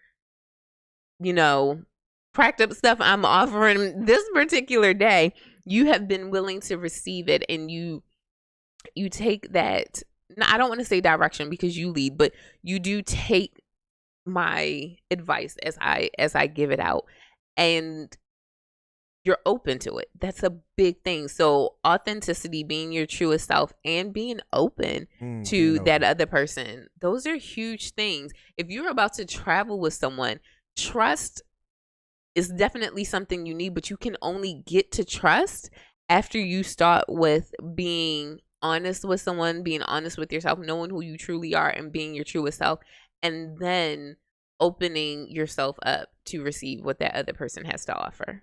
cracked up stuff I'm offering this particular day, you have been willing to receive it, and you take that. I don't want to say direction because you lead, but you do take my advice as I give it out, and you're open to it. That's a big thing. So authenticity, being your truest self, and being open to that other person, those are huge things. If you're about to travel with someone, trust is definitely something you need, but you can only get to trust after you start with being honest with someone, being honest with yourself, knowing who you truly are and being your truest self, and then opening yourself up to receive what that other person has to offer.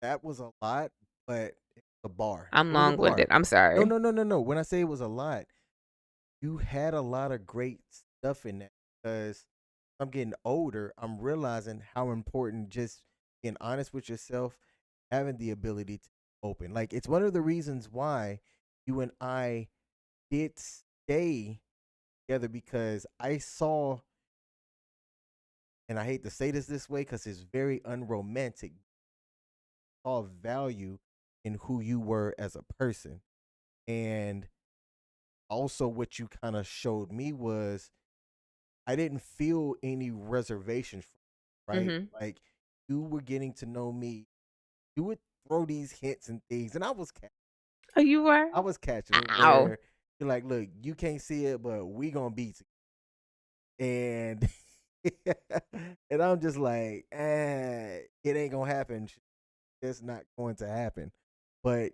That was a lot, but it's a bar. I'm It was a long-winded. bar. I'm sorry. No. When I say it was a lot, you had a lot of great stuff in that, because I'm getting older. I'm realizing how important just being honest with yourself, having the ability to open. Like, it's one of the reasons why you and I did stay together, because I saw, and I hate to say this way because it's very unromantic, saw value in who you were as a person. And also, what you kind of showed me was I didn't feel any reservations, right? Like, you were getting to know me. You would throw these hints and things, and I was Oh, you were? I was catching it, Ow. where you're like, look, you can't see it, but we gonna be together. And I'm just like, it ain't gonna happen. It's not going to happen. But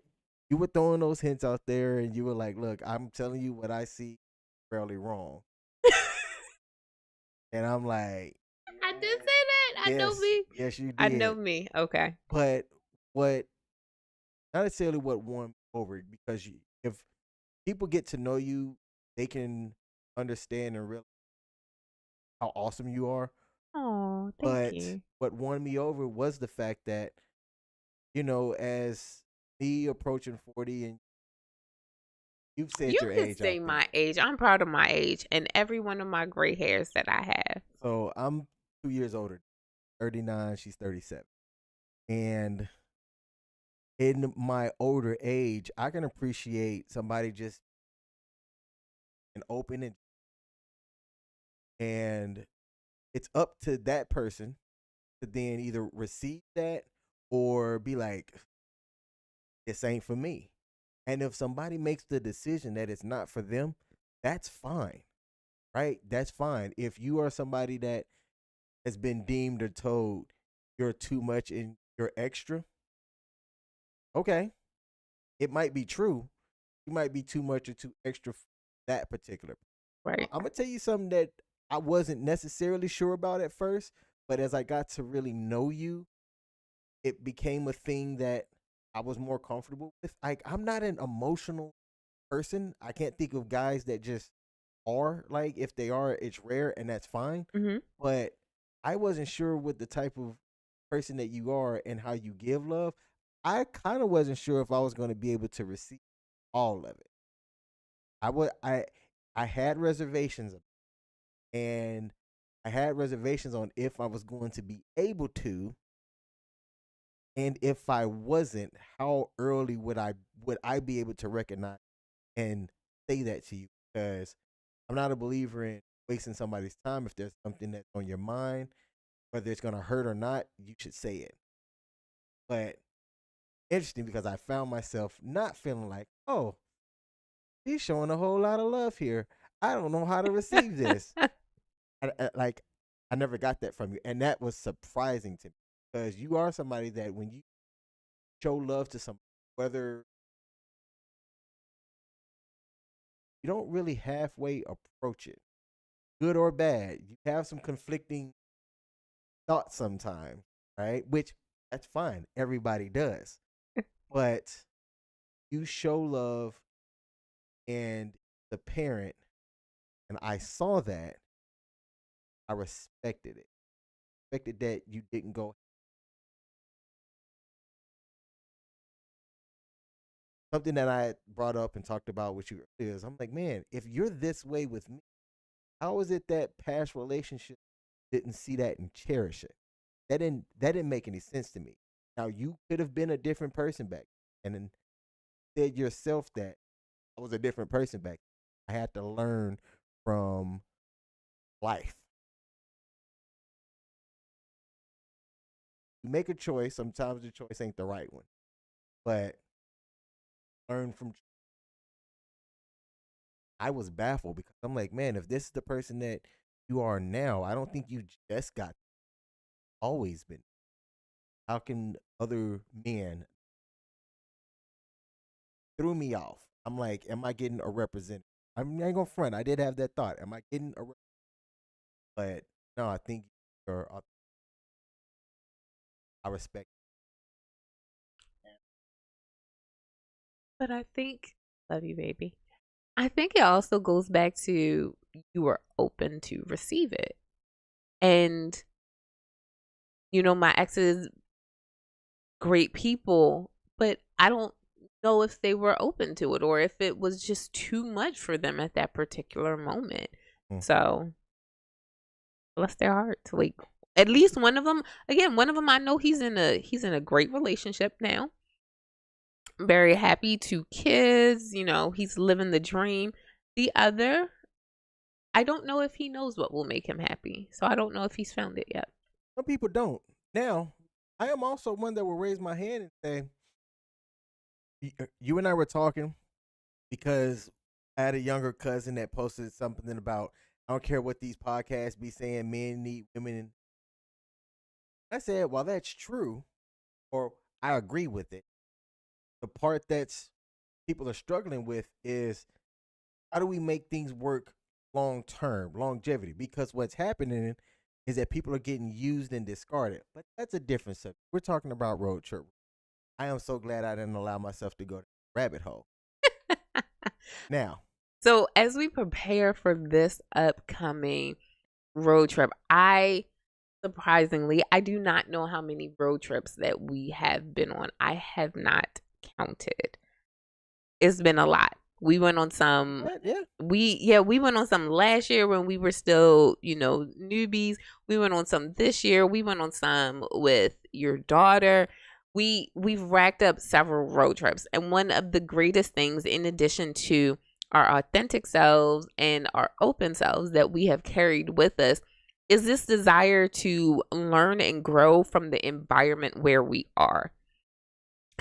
you were throwing those hints out there, and you were like, look, I'm telling you what I see, fairly wrong. And I'm like, I did say that. I know yes, me. yes, you I know did. me. Okay. But what, not necessarily what won me over, because if people get to know you, they can understand and realize how awesome you are. Oh, thank But you. what won me over was the fact that, as me approaching 40, and you've said You your can age say out there. my age. I'm proud of my age and every one of my gray hairs that I have. So I'm 2 years older, 39, she's 37. And in my older age, I can appreciate somebody just an open, and it's up to that person to then either receive that or be like, this ain't for me. And if somebody makes the decision that it's not for them, that's fine, right? That's fine. If you are somebody that has been deemed or told you're too much and you're extra, okay, it might be true. You might be too much or too extra for that particular. Right. I'm gonna tell you something that I wasn't necessarily sure about at first, but as I got to really know you, it became a thing that I was more comfortable with. Like, I'm not an emotional person. I can't think of guys that just are. Like, if they are, it's rare, and that's fine. Mm-hmm. But I wasn't sure with the type of person that you are and how you give love. I kind of wasn't sure if I was going to be able to receive all of it. I would I had reservations, and I had reservations on if I was going to be able to, and if I wasn't, how early would I be able to recognize and say that to you? Because I'm not a believer in wasting somebody's time. If there's something that's on your mind, whether it's gonna hurt or not, you should say it. But interesting, because I found myself not feeling like, oh, he's showing a whole lot of love here. I don't know how to receive this. Like, I never got that from you, and that was surprising to me, because you are somebody that when you show love to somebody, whether you don't really halfway approach it, good or bad, you have some conflicting thoughts sometimes, right? Which, that's fine. Everybody does. But you show love, and the parent, and I saw that. I respected it. Respected that you didn't go. Something that I brought up and talked about with you earlier is, I'm like, man, if you're this way with me, how is it that past relationship didn't see that and cherish it? that didn't make any sense to me. Now you could have been a different person back and then said yourself that I was a different person back. I had to learn from life. You make a choice, sometimes the choice ain't the right one. But learn from I was baffled because I'm like, man, if this is the person that you are now, I don't think you just got always been. How can other men threw me off? I'm like, am I getting a representative? I ain't gonna front. I did have that thought. Am I getting a? But no, I think you're. I respect. But I think, love you, baby. I think it also goes back to you were open to receive it. And, my exes, great people, but I don't know if they were open to it or if it was just too much for them at that particular moment. So, bless their hearts. Like, at least one of them, I know he's in a great relationship now. Very happy, 2 kids, he's living the dream. The other, I don't know if he knows what will make him happy. So I don't know if he's found it yet. Some people don't. Now, I am also one that will raise my hand and say, you and I were talking because I had a younger cousin that posted something about, I don't care what these podcasts be saying, men need women. I said, well, that's true, or I agree with it. The part that's people are struggling with is how do we make things work long term, longevity? Because what's happening is that people are getting used and discarded. But that's a different subject. We're talking about road trip. I am so glad I didn't allow myself to go to the rabbit hole. Now, so as we prepare for this upcoming road trip, I do not know how many road trips that we have been on. I have not counted. It's been a lot. We went on some we went on some last year when we were still, newbies. We went on some this year. We went on some with your daughter. We've racked up several road trips. And one of the greatest things, in addition to our authentic selves and our open selves that we have carried with us, is this desire to learn and grow from the environment where we are.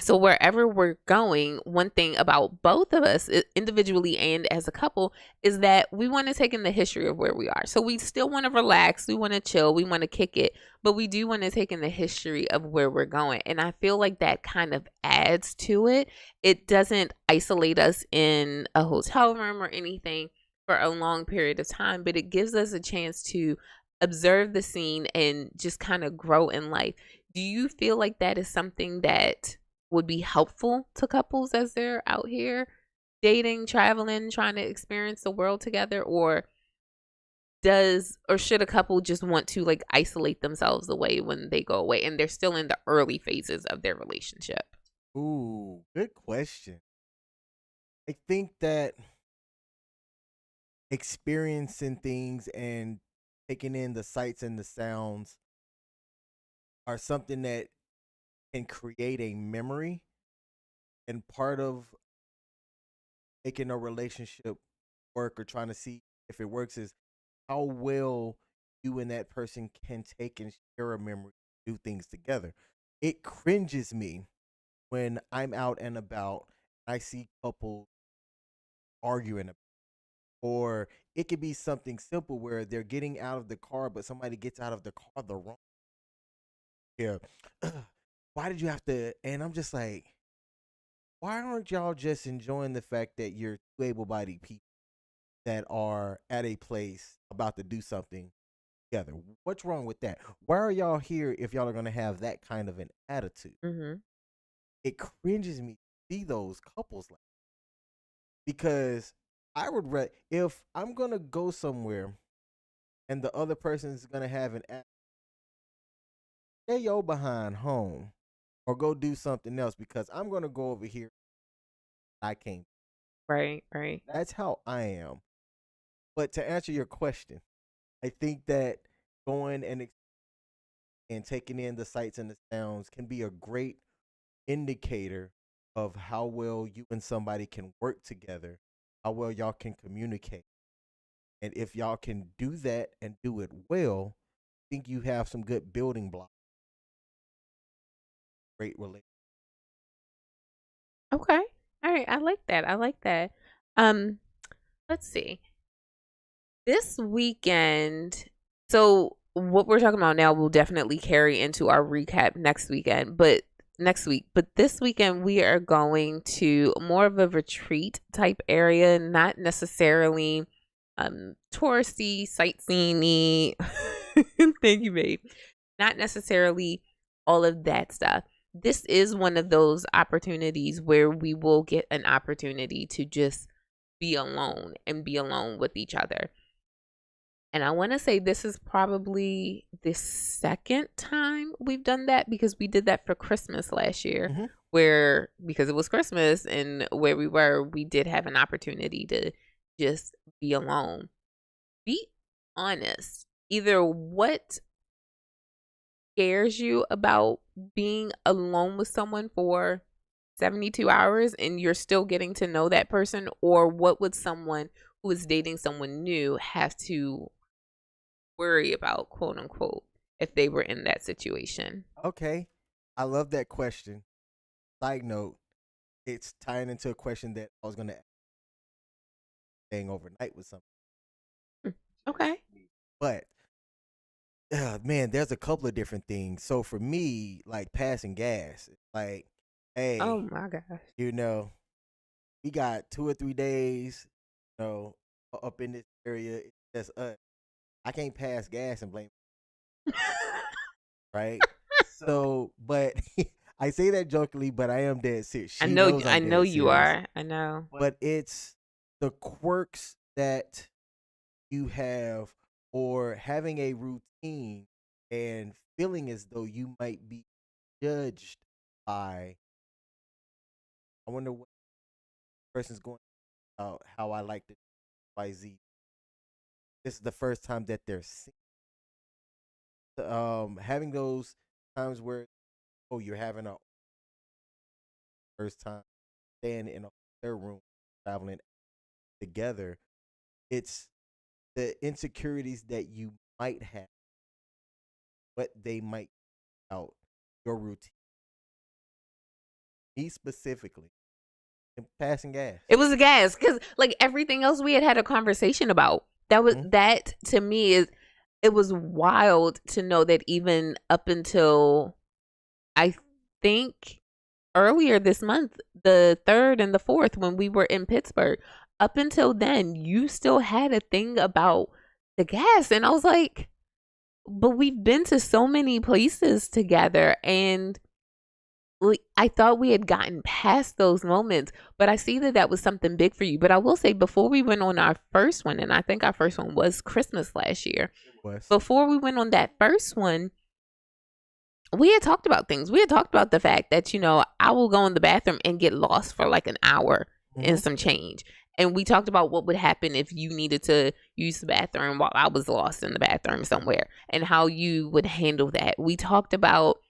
So wherever we're going, one thing about both of us, individually and as a couple, is that we want to take in the history of where we are. So we still want to relax, we want to chill, we want to kick it, but we do want to take in the history of where we're going. And I feel like that kind of adds to it. It doesn't isolate us in a hotel room or anything for a long period of time, but it gives us a chance to observe the scene and just kind of grow in life. Do you feel like that is something that would be helpful to couples as they're out here dating, traveling, trying to experience the world together? Or should a couple just want to like isolate themselves away when they go away and they're still in the early phases of their relationship? Ooh, good question. I think that experiencing things and taking in the sights and the sounds are something that can create a memory. And part of making a relationship work or trying to see if it works is how well you and that person can take and share a memory, do things together. It cringes me when I'm out and about, I see couples arguing, or it could be something simple where they're getting out of the car, but somebody gets out of the car the wrong. Yeah. Why did you have to? And I'm just like, why aren't y'all just enjoying the fact that you're two able-bodied people that are at a place about to do something together? What's wrong with that? Why are y'all here if y'all are going to have that kind of an attitude? Mm-hmm. It cringes me to see those couples like, because I would if I'm going to go somewhere and the other person is going to have an attitude, stay your behind home or go do something else, because I'm going to go over here. I can't. Right. That's how I am. But to answer your question, I think that going and and taking in the sights and the sounds can be a great indicator of how well you and somebody can work together, how well y'all can communicate. And if y'all can do that and do it well, I think you have some good building blocks. Great relationship. Okay. All right. I like that. I like that. Um, let's see. This weekend, so what we're talking about now will definitely carry into our recap next weekend, but next week. But this weekend we are going to more of a retreat type area, not necessarily touristy, sightseeing. Thank you, babe. Not necessarily all of that stuff. This is one of those opportunities where we will get an opportunity to just be alone and be alone with each other. And I want to say this is probably the second time we've done that, because we did that for Christmas last year, where, because it was Christmas and where we were, we did have an opportunity to just be alone. Be honest. Either what scares you about being alone with someone for 72 hours and you're still getting to know that person, or what would someone who is dating someone new have to worry about, quote unquote, if they were in that situation? Okay. I love that question. Side note, it's tying into a question that I was going to ask, staying overnight with somebody. Okay. But man, there's a couple of different things. So for me, like passing gas, like, hey, Oh my gosh. you know, we got 2 or 3 days, you know, up in this area. It's just us. I can't pass gas and blame, right? So, but I say that jokingly, but I am dead serious. She knows I I'm know dead you serious. are. I know. But it's the quirks that you have, or having a routine and feeling as though you might be judged by, I wonder what person's going about how I like to YZ. This is the first time that they're seeing. Having those times where, oh, you're having a first time staying in a hotel room, traveling together. It's the insecurities that you might have, what they might out your routine. Me specifically, and passing gas. It was a gas, because like everything else we had a conversation about. That was that to me is, it was wild to know that even up until, I think, earlier this month, the 3rd and the 4th, when we were in Pittsburgh, up until then, you still had a thing about the gas. And I was like, but we've been to so many places together, and I thought we had gotten past those moments, but I see that that was something big for you. But I will say, before we went on our first one, and I think our first one was Christmas last year, before we went on that first one, we had talked about things. We had talked about the fact that, I will go in the bathroom and get lost for like an hour and some change. And we talked about what would happen if you needed to use the bathroom while I was lost in the bathroom somewhere, and how you would handle that. We talked about,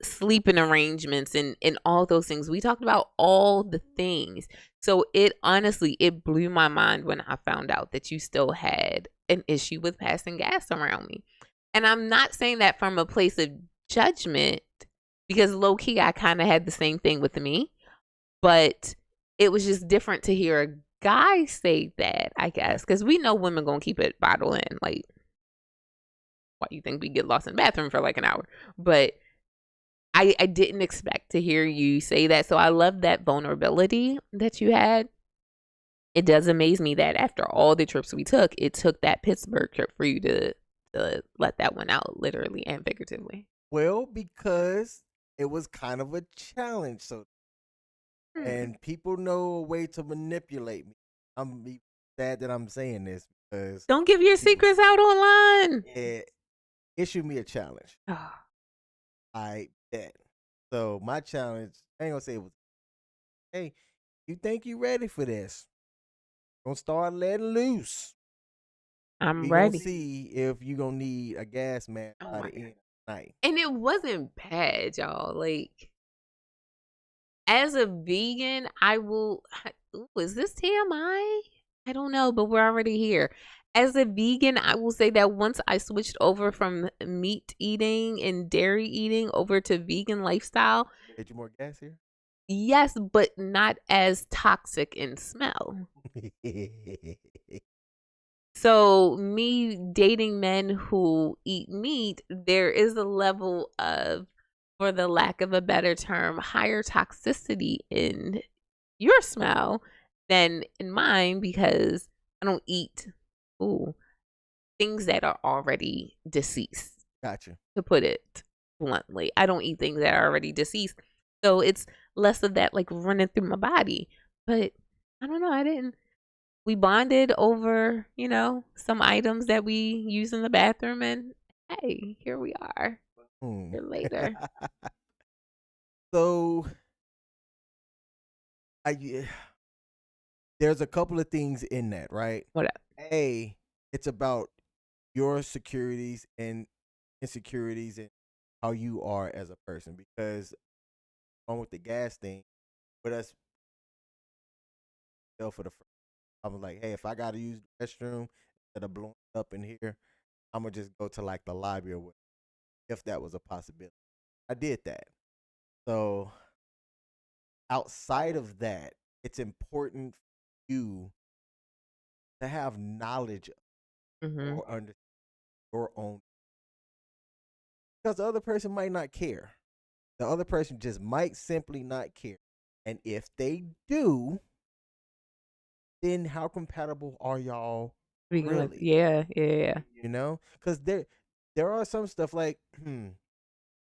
sleeping arrangements and all those things. We talked about all the things. So it blew my mind when I found out that you still had an issue with passing gas around me. And I'm not saying that from a place of judgment, because low key, I kind of had the same thing with me, but it was just different to hear a guy say that, I guess, because we know women gonna keep it bottled in. Like, why you think we get lost in the bathroom for like an hour? But I didn't expect to hear you say that. So I love that vulnerability that you had. It does amaze me that after all the trips we took, it took that Pittsburgh trip for you to let that one out, literally and figuratively. Well, because it was kind of a challenge. So, and people know a way to manipulate me. I'm sad that I'm saying this, because don't give your secrets out online. It issued me a challenge. I bet. So my challenge, I ain't gonna say it was, hey, you think you ready for this? Gonna start letting loose. I'm we ready. Gonna see if you gonna need a gas mask by the end. night. And it wasn't bad, y'all. Like, as a vegan, I will. Ooh, is this TMI? I don't know, but we're already here. As a vegan, I will say that once I switched over from meat eating and dairy eating over to vegan lifestyle, Get you more gas here? yes, but not as toxic in smell. So, me dating men who eat meat, there is a level of, for the lack of a better term, higher toxicity in your smell than in mine because I don't eat things that are already deceased. Gotcha. To put it bluntly, I don't eat things that are already deceased. So it's less of that like running through my body. But I don't know, I didn't we bonded over, some items that we use in the bathroom and hey, here we are. Here later. So there's a couple of things in that, right? What up? It's about your securities and insecurities and how you are as a person. Because on with the gas thing, with us, for the first, I was like, hey, if I gotta use the restroom instead of blowing up in here, I'm gonna just go to like the lobby or whatever, if that was a possibility. I did that. So outside of that, it's important for you to have knowledge Mm-hmm. or understand your own, because the other person might not care. The other person just might simply not care. And if they do, then how compatible are y'all really? Yeah. You know? Because there are some stuff like, I'm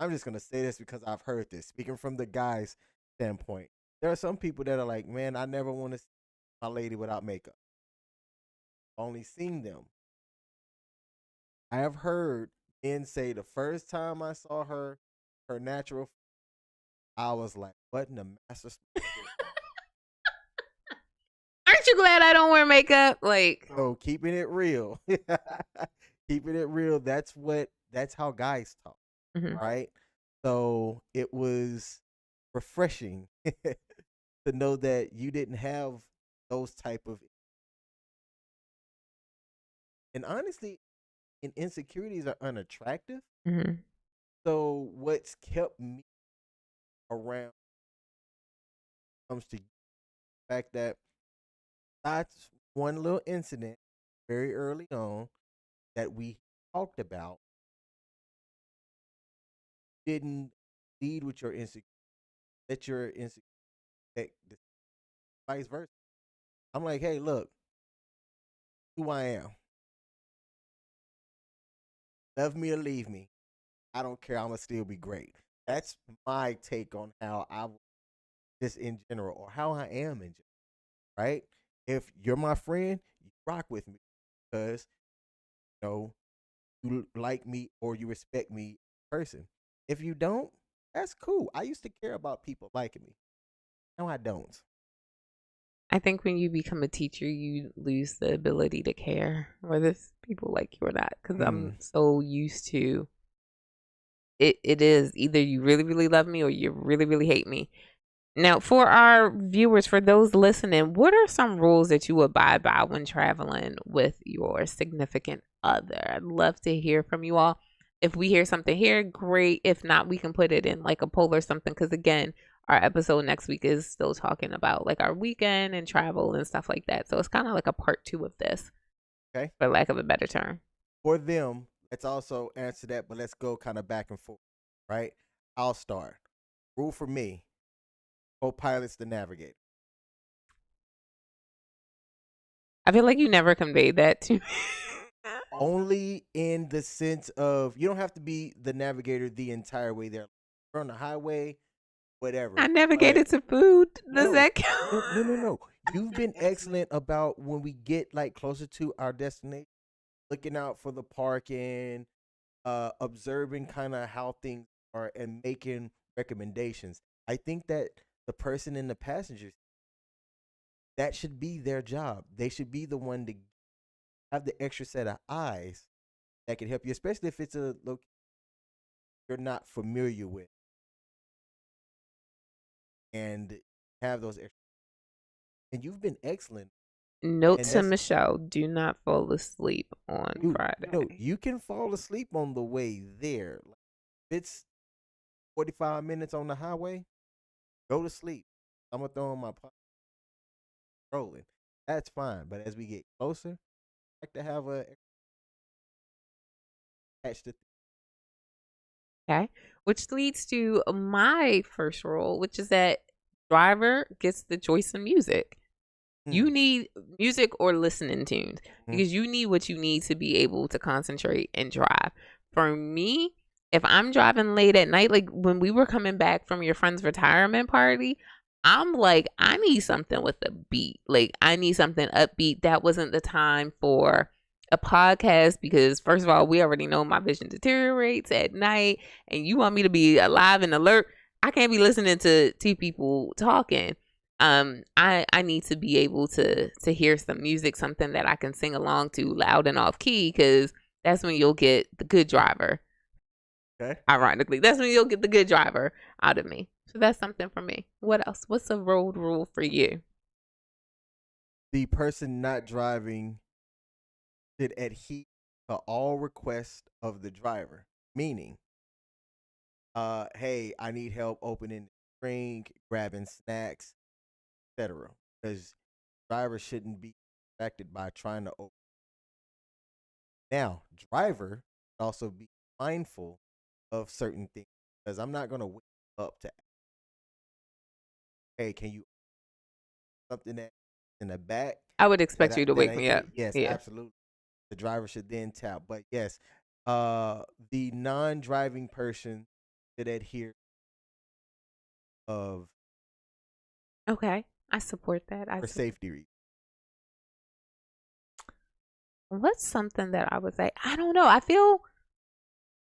just gonna say this because I've heard this. Speaking from the guy's standpoint, there are some people that are like, man, I never want to see my lady without makeup. Only seen them. I have heard men say the first time I saw her natural, I was like, what in the master? Aren't you glad I don't wear makeup? Like, So keeping it real, keeping it real. That's how guys talk, mm-hmm. right? So it was refreshing to know that you didn't have those type of, and honestly, and insecurities are unattractive. Mm-hmm. So what's kept me around comes to the fact that that's one little incident very early on that we talked about didn't lead with your insecurity. That your insecurity, vice versa. I'm like, hey, look, who I am. Love me or leave me. I don't care. I'm gonna still be great. That's my take on how I just in general, or how I am in general. Right? If you're my friend, you rock with me because you know you like me or you respect me as a person. If you don't, that's cool. I used to care about people liking me. No, I don't. I think when you become a teacher, you lose the ability to care whether people like you or not. Because I'm so used to it. It is either you really, really love me or you really, really hate me. Now, for our viewers, for those listening, what are some rules that you abide by when traveling with your significant other? I'd love to hear from you all. If we hear something here, great. If not, we can put it in like a poll or something. Because again, our episode next week is still talking about like our weekend and travel and stuff like that. So it's kind of like a part 2 of this, Okay. for lack of a better term. For them, let's also answer that, but let's go kind of back and forth. Right? I'll start. Rule for me: co-pilot's the navigator. I feel like you never conveyed that to me. Only in the sense of you don't have to be the navigator the entire way there. We're on the highway, whatever. I navigated to food. Does that count? No. You've been excellent about when we get like closer to our destination, looking out for the parking, observing kind of how things are and making recommendations. I think that the person in the passenger, that should be their job. They should be the one to have the extra set of eyes that can help you, especially if it's a location you're not familiar with, and have those extra. And you've been excellent. Note And to that's Michelle: do not fall asleep on Friday. you can fall asleep on the way there. Like, if it's 45 minutes on the highway, go to sleep. I'm gonna throw in my pocket rolling. That's fine. But as we get closer, I like to have a catch the Okay, which leads to my first rule, which is that driver gets the choice of music. You need music or listening tunes because you need what you need to be able to concentrate and drive. For me, if I'm driving late at night, like when we were coming back from your friend's retirement party, I'm like, I need something with a beat. Like, I need something upbeat. That wasn't the time for a podcast because, first of all, we already know my vision deteriorates at night, and you want me to be alive and alert. I can't be listening to two people talking. I need to be able to hear some music, something that I can sing along to loud and off key, because that's when you'll get the good driver. Okay. Ironically, that's when you'll get the good driver out of me. So that's something for me. What else? What's a road rule for you? The person not driving should adhere to all requests of the driver. Meaning, hey, I need help opening the drink, grabbing snacks, etc. Because driver shouldn't be distracted by trying to open. Now, driver should also be mindful of certain things because I'm not gonna wake up to, hey, can you something that in the back I would expect you to that wake ain't me up. yes, Yeah. absolutely. The driver should then tap. But yes, the non-driving person should adhere of Okay. I support that. for safety reasons. What's something that I would say? I don't know. I feel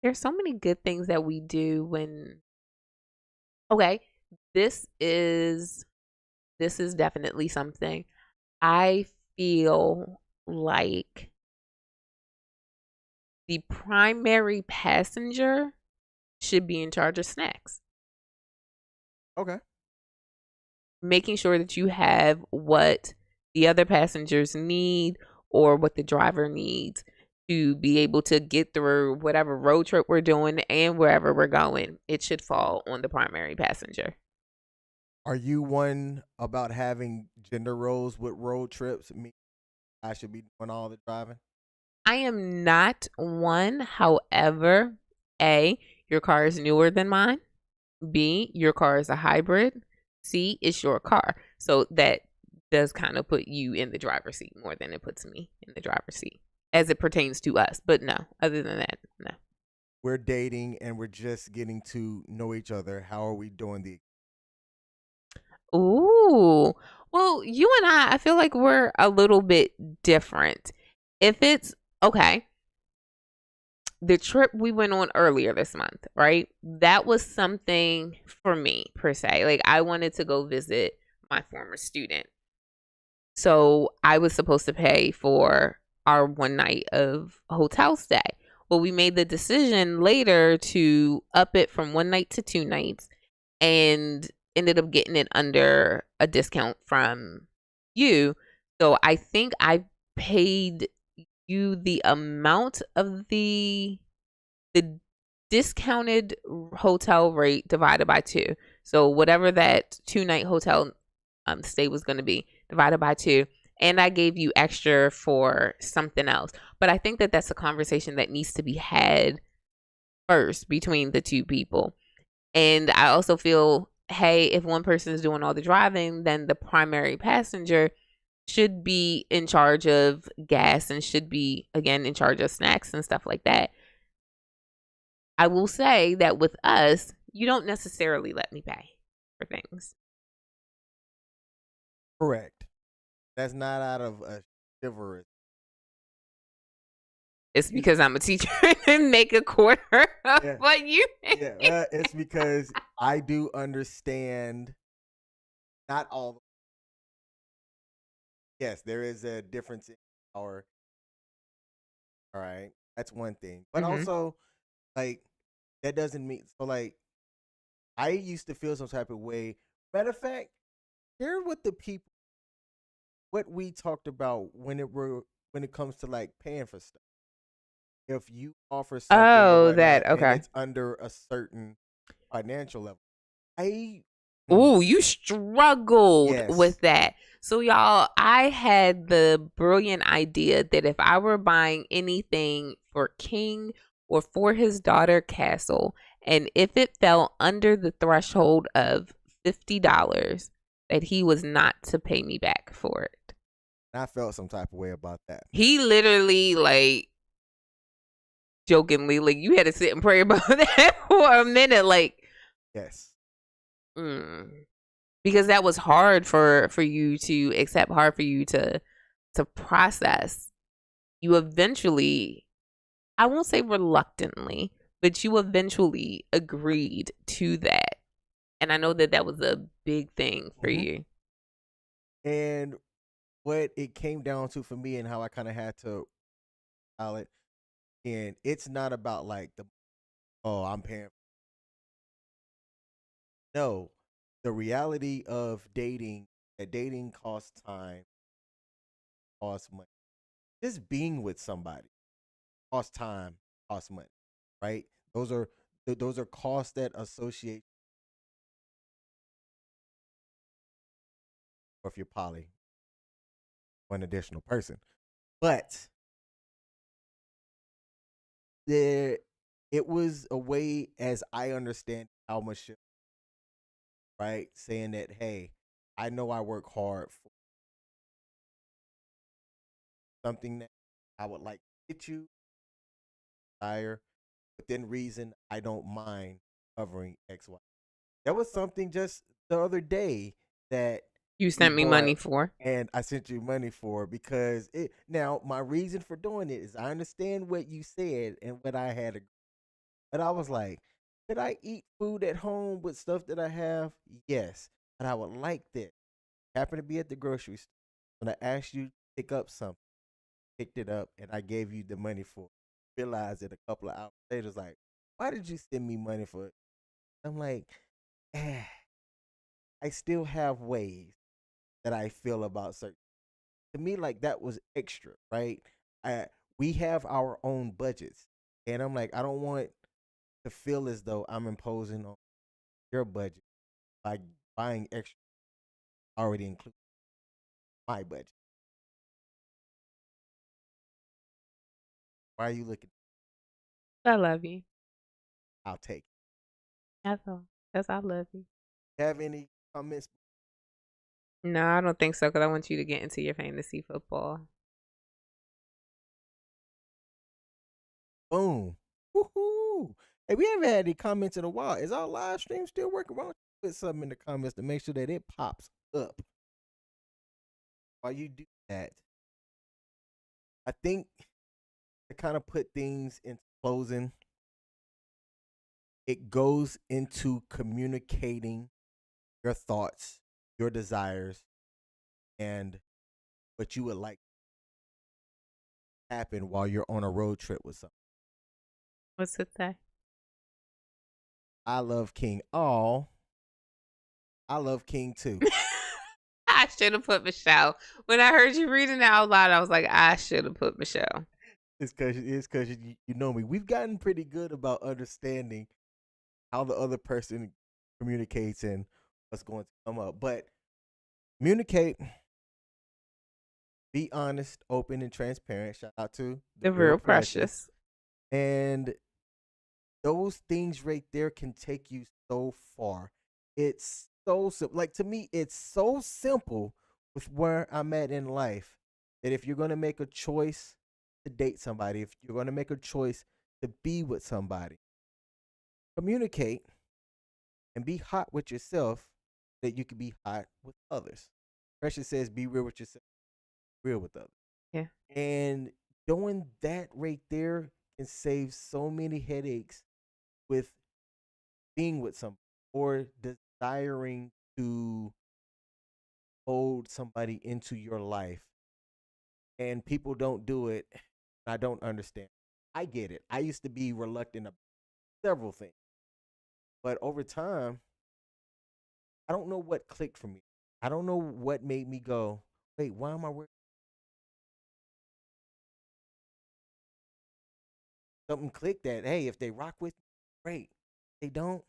there's so many good things that we do when okay, this is definitely something. I feel like the primary passenger should be in charge of snacks. Okay. Making sure that you have what the other passengers need or what the driver needs to be able to get through whatever road trip we're doing and wherever we're going. It should fall on the primary passenger. Are you one about having gender roles with road trips? Me, I should be doing all the driving. I am not one. However, A, your car is newer than mine. B, your car is a hybrid. C, it's your car. So that does kind of put you in the driver's seat more than it puts me in the driver's seat as it pertains to us. But no, other than that, no. We're dating and we're just getting to know each other. How are we doing the Ooh. Well, you and I feel like we're a little bit different. If it's okay, the trip we went on earlier this month, right? That was something for me per se. Like I wanted to go visit my former student. So I was supposed to pay for our one night of hotel stay. Well, we made the decision later to up it from one night to 2 nights and ended up getting it under a discount from you. So I think I paid you the amount of the discounted hotel rate divided by 2. So whatever that 2-night hotel stay was going to be divided by 2, and I gave you extra for something else. But I think that that's a conversation that needs to be had first between the two people. And I also feel, hey, if one person is doing all the driving, then the primary passenger should be in charge of gas and should be, again, in charge of snacks and stuff like that. I will say that with us, you don't necessarily let me pay for things. correct? That's not out of a chivalrous. It's because I'm a teacher and make a quarter of Yeah. what you make. Yeah, it's because I do understand not all. Yes, there is a difference in power. All right, that's one thing, but Mhm. also like that doesn't mean so. Like I used to feel some type of way. Matter of fact, hear what the people what we talked about when it comes to like paying for stuff. If you offer something or Oh, that whatnot and okay. it's under a certain financial level, I mm, Ooh, you struggled yes, with that. So, y'all, I had the brilliant idea that if I were buying anything for King or for his daughter Castle, and if it fell under the threshold of $50, that he was not to pay me back for it. I felt some type of way about that. He literally, like, jokingly, like, you had to sit and pray about that for a minute, like, Yes, mm. Because that was hard for you to accept, hard for you to process. You eventually, I won't say reluctantly, but you eventually agreed to that. And I know that that was a big thing for hmm you. and what it came down to for me and how I kind of had to file it, and it's not about like the oh I'm paying. No, the reality of dating, that dating costs time, costs money. Just being with somebody costs time, costs money, right? Those are those are costs that associate or if you're poly, one additional person. But there it was a way as I understand how much shit, right? Saying that, hey, I know I work hard for something that I would like to get you, desire, within reason, I don't mind covering X, Y. That was something just the other day that You we sent me bought money for. and I sent you money for because it now my reason for doing it is I understand what you said and what I had but I was like, could I eat food at home with stuff that I have? Yes. But I would like that. Happened to be at the grocery store. When I asked you to pick up something, picked it up and I gave you the money for it. Realized it a couple of hours later, was like, why did you send me money for it? I'm like, eh, I still have ways that I feel about certain. To me, like that was extra, right? I, we have our own budgets, and I'm like, I don't want to feel as though I'm imposing on your budget by buying extra already included my budget. Why are you looking? I love you. I'll take it. That's all. That's I love you. Have any comments? No, I don't think so. Because I want you to get into your fantasy football. Boom. Woohoo. Hey, we haven't had any comments in a while. Is our live stream still working? Why don't you put something in the comments to make sure that it pops up while you do that? I think to kind of put things into closing, it goes into communicating your thoughts, your desires, and what you would like to happen while you're on a road trip with someone. What's it say? I love King. Oh, I love King too. I should have put Michelle. When I heard you reading it out loud, I was like, I should have put Michelle. It's because you know me. We've gotten pretty good about understanding how the other person communicates and what's going to come up. But communicate, be honest, open, and transparent. Shout out to the The real real precious. precious. And those things right there can take you so far. It's so simple. Like to me, it's so simple with where I'm at in life that if you're gonna make a choice to date somebody, if you're gonna make a choice to be with somebody, communicate and be hot with yourself that you can be hot with others. Precious says be real with yourself, real with others. Yeah. And doing that right there can save so many headaches with being with somebody or desiring to hold somebody into your life and people don't do it. I don't understand. I get it. I used to be reluctant several things. But over time, I don't know what clicked for me. I don't know what made me go, wait, why am I working? Something clicked that, hey, if they rock with me, great. They don't,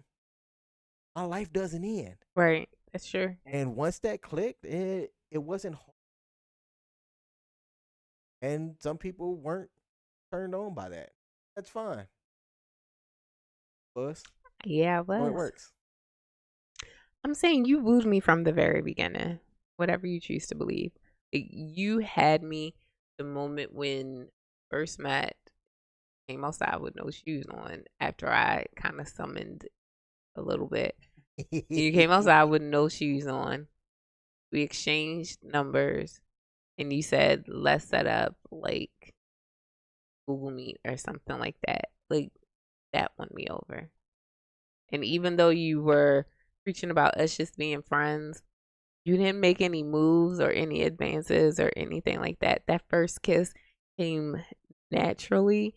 my life doesn't end. Right. That's true. And once that clicked, it wasn't hard. And some people weren't turned on by that. That's fine. Us. Yeah, it So it was. works. I'm saying you wooed me from the very beginning, whatever you choose to believe. Like, you had me the moment when first met, came outside with no shoes on after I kind of summoned a little bit. You came outside with no shoes on. We exchanged numbers and you said, let's set up like Google Meet or something like that. Like, that won me over. And even though you were preaching about us just being friends, you didn't make any moves or any advances or anything like that. That first kiss came naturally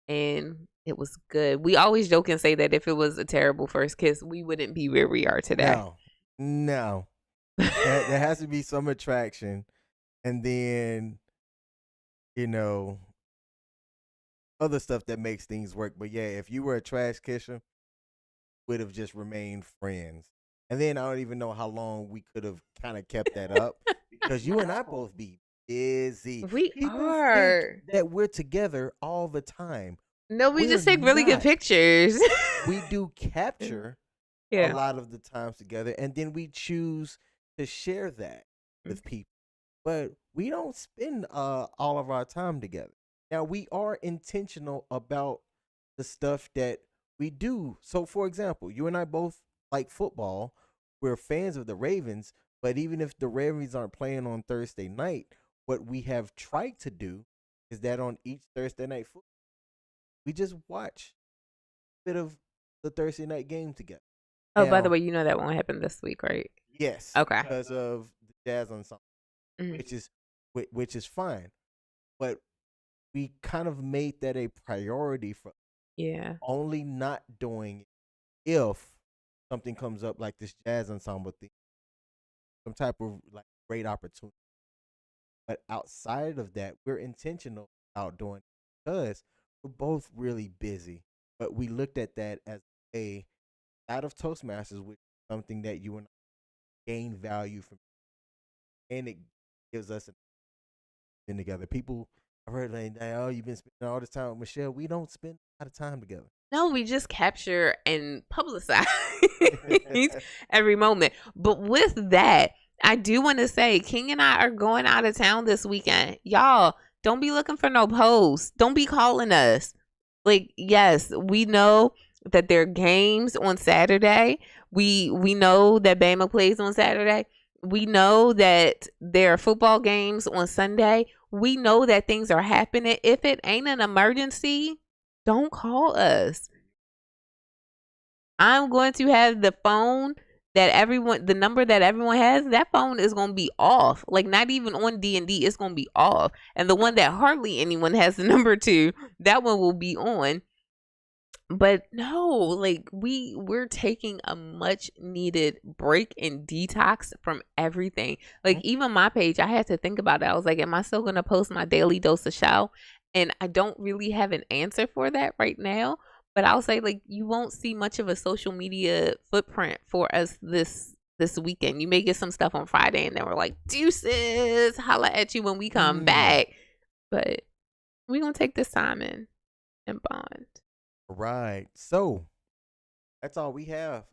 and it was good. We always joke and say that if it was a terrible first kiss, we wouldn't be where we are today. No. There has to be some attraction. And then, other stuff that makes things work. But yeah, if you were a trash kisser, would have just remained friends. And then I don't even know how long we could have kind of kept that up because you and I both be busy. People think that we're together all the time. No, we just take really good pictures. We do capture a lot of the times together, and then we choose to share that with people. But we don't spend all of our time together. Now, we are intentional about the stuff that we do. So, for example, you and I both like football. We're fans of the Ravens, but even if the Ravens aren't playing on Thursday night, what we have tried to do is that on each Thursday night football, we just watch a bit of the Thursday night game together. Oh, by the way, you know that won't happen this week, right? Yes. Okay. Because of the jazz ensemble, which is fine, but we kind of made that a priority for only not doing it if something comes up like this jazz ensemble thing, some type of like great opportunity. But outside of that, we're intentional about doing it because we're both really busy. But we looked at that as a out of Toastmasters, which is something that you and I gain value from, and it gives us in together. People I've heard like, oh, you've been spending all this time with Michelle. We don't spend a lot of time together. No, we just capture and publicize every moment. But with that, I do want to say King and I are going out of town this weekend. Y'all, don't be looking for no posts. Don't be calling us. Like, yes, we know that there are games on Saturday. We know that Bama plays on Saturday. We know that there are football games on Sunday. We know that things are happening. If it ain't an emergency, don't call us. I'm going to have the phone the number that everyone has, that phone is going to be off. Like, not even on D&D, it's going to be off. And the one that hardly anyone has the number to, that one will be on. But no, like we're taking a much needed break and detox from everything. Like even my page, I had to think about it. I was like, am I still going to post my daily dose of show? And I don't really have an answer for that right now. But I'll say like you won't see much of a social media footprint for us this weekend. You may get some stuff on Friday and then we're like, deuces, holla at you when we come back. But we're going to take this time in and bond. Right. So that's all we have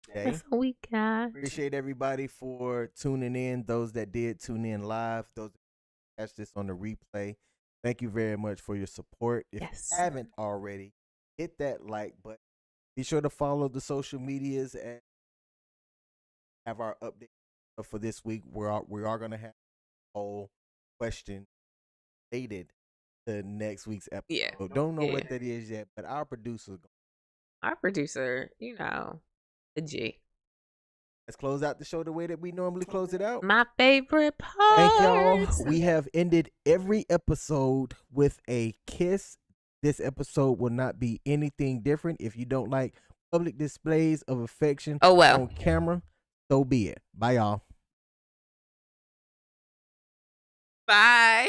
today. That's all we got. Appreciate everybody for tuning in. Those that did tune in live, those that catch this on the replay. Thank you very much for your support. If you haven't already, hit that like button. Be sure to follow the social medias and have our update for this week. We are going to have a whole question dated the next week's episode. Yeah. Don't know what that is yet, but our producer, you know, the G. Let's close out the show the way that we normally close it out. My favorite part. Thank y'all. We have ended every episode with a kiss This episode will not be anything different. If you don't like public displays of affection Oh, well. on camera, so be it. Bye, y'all. Bye.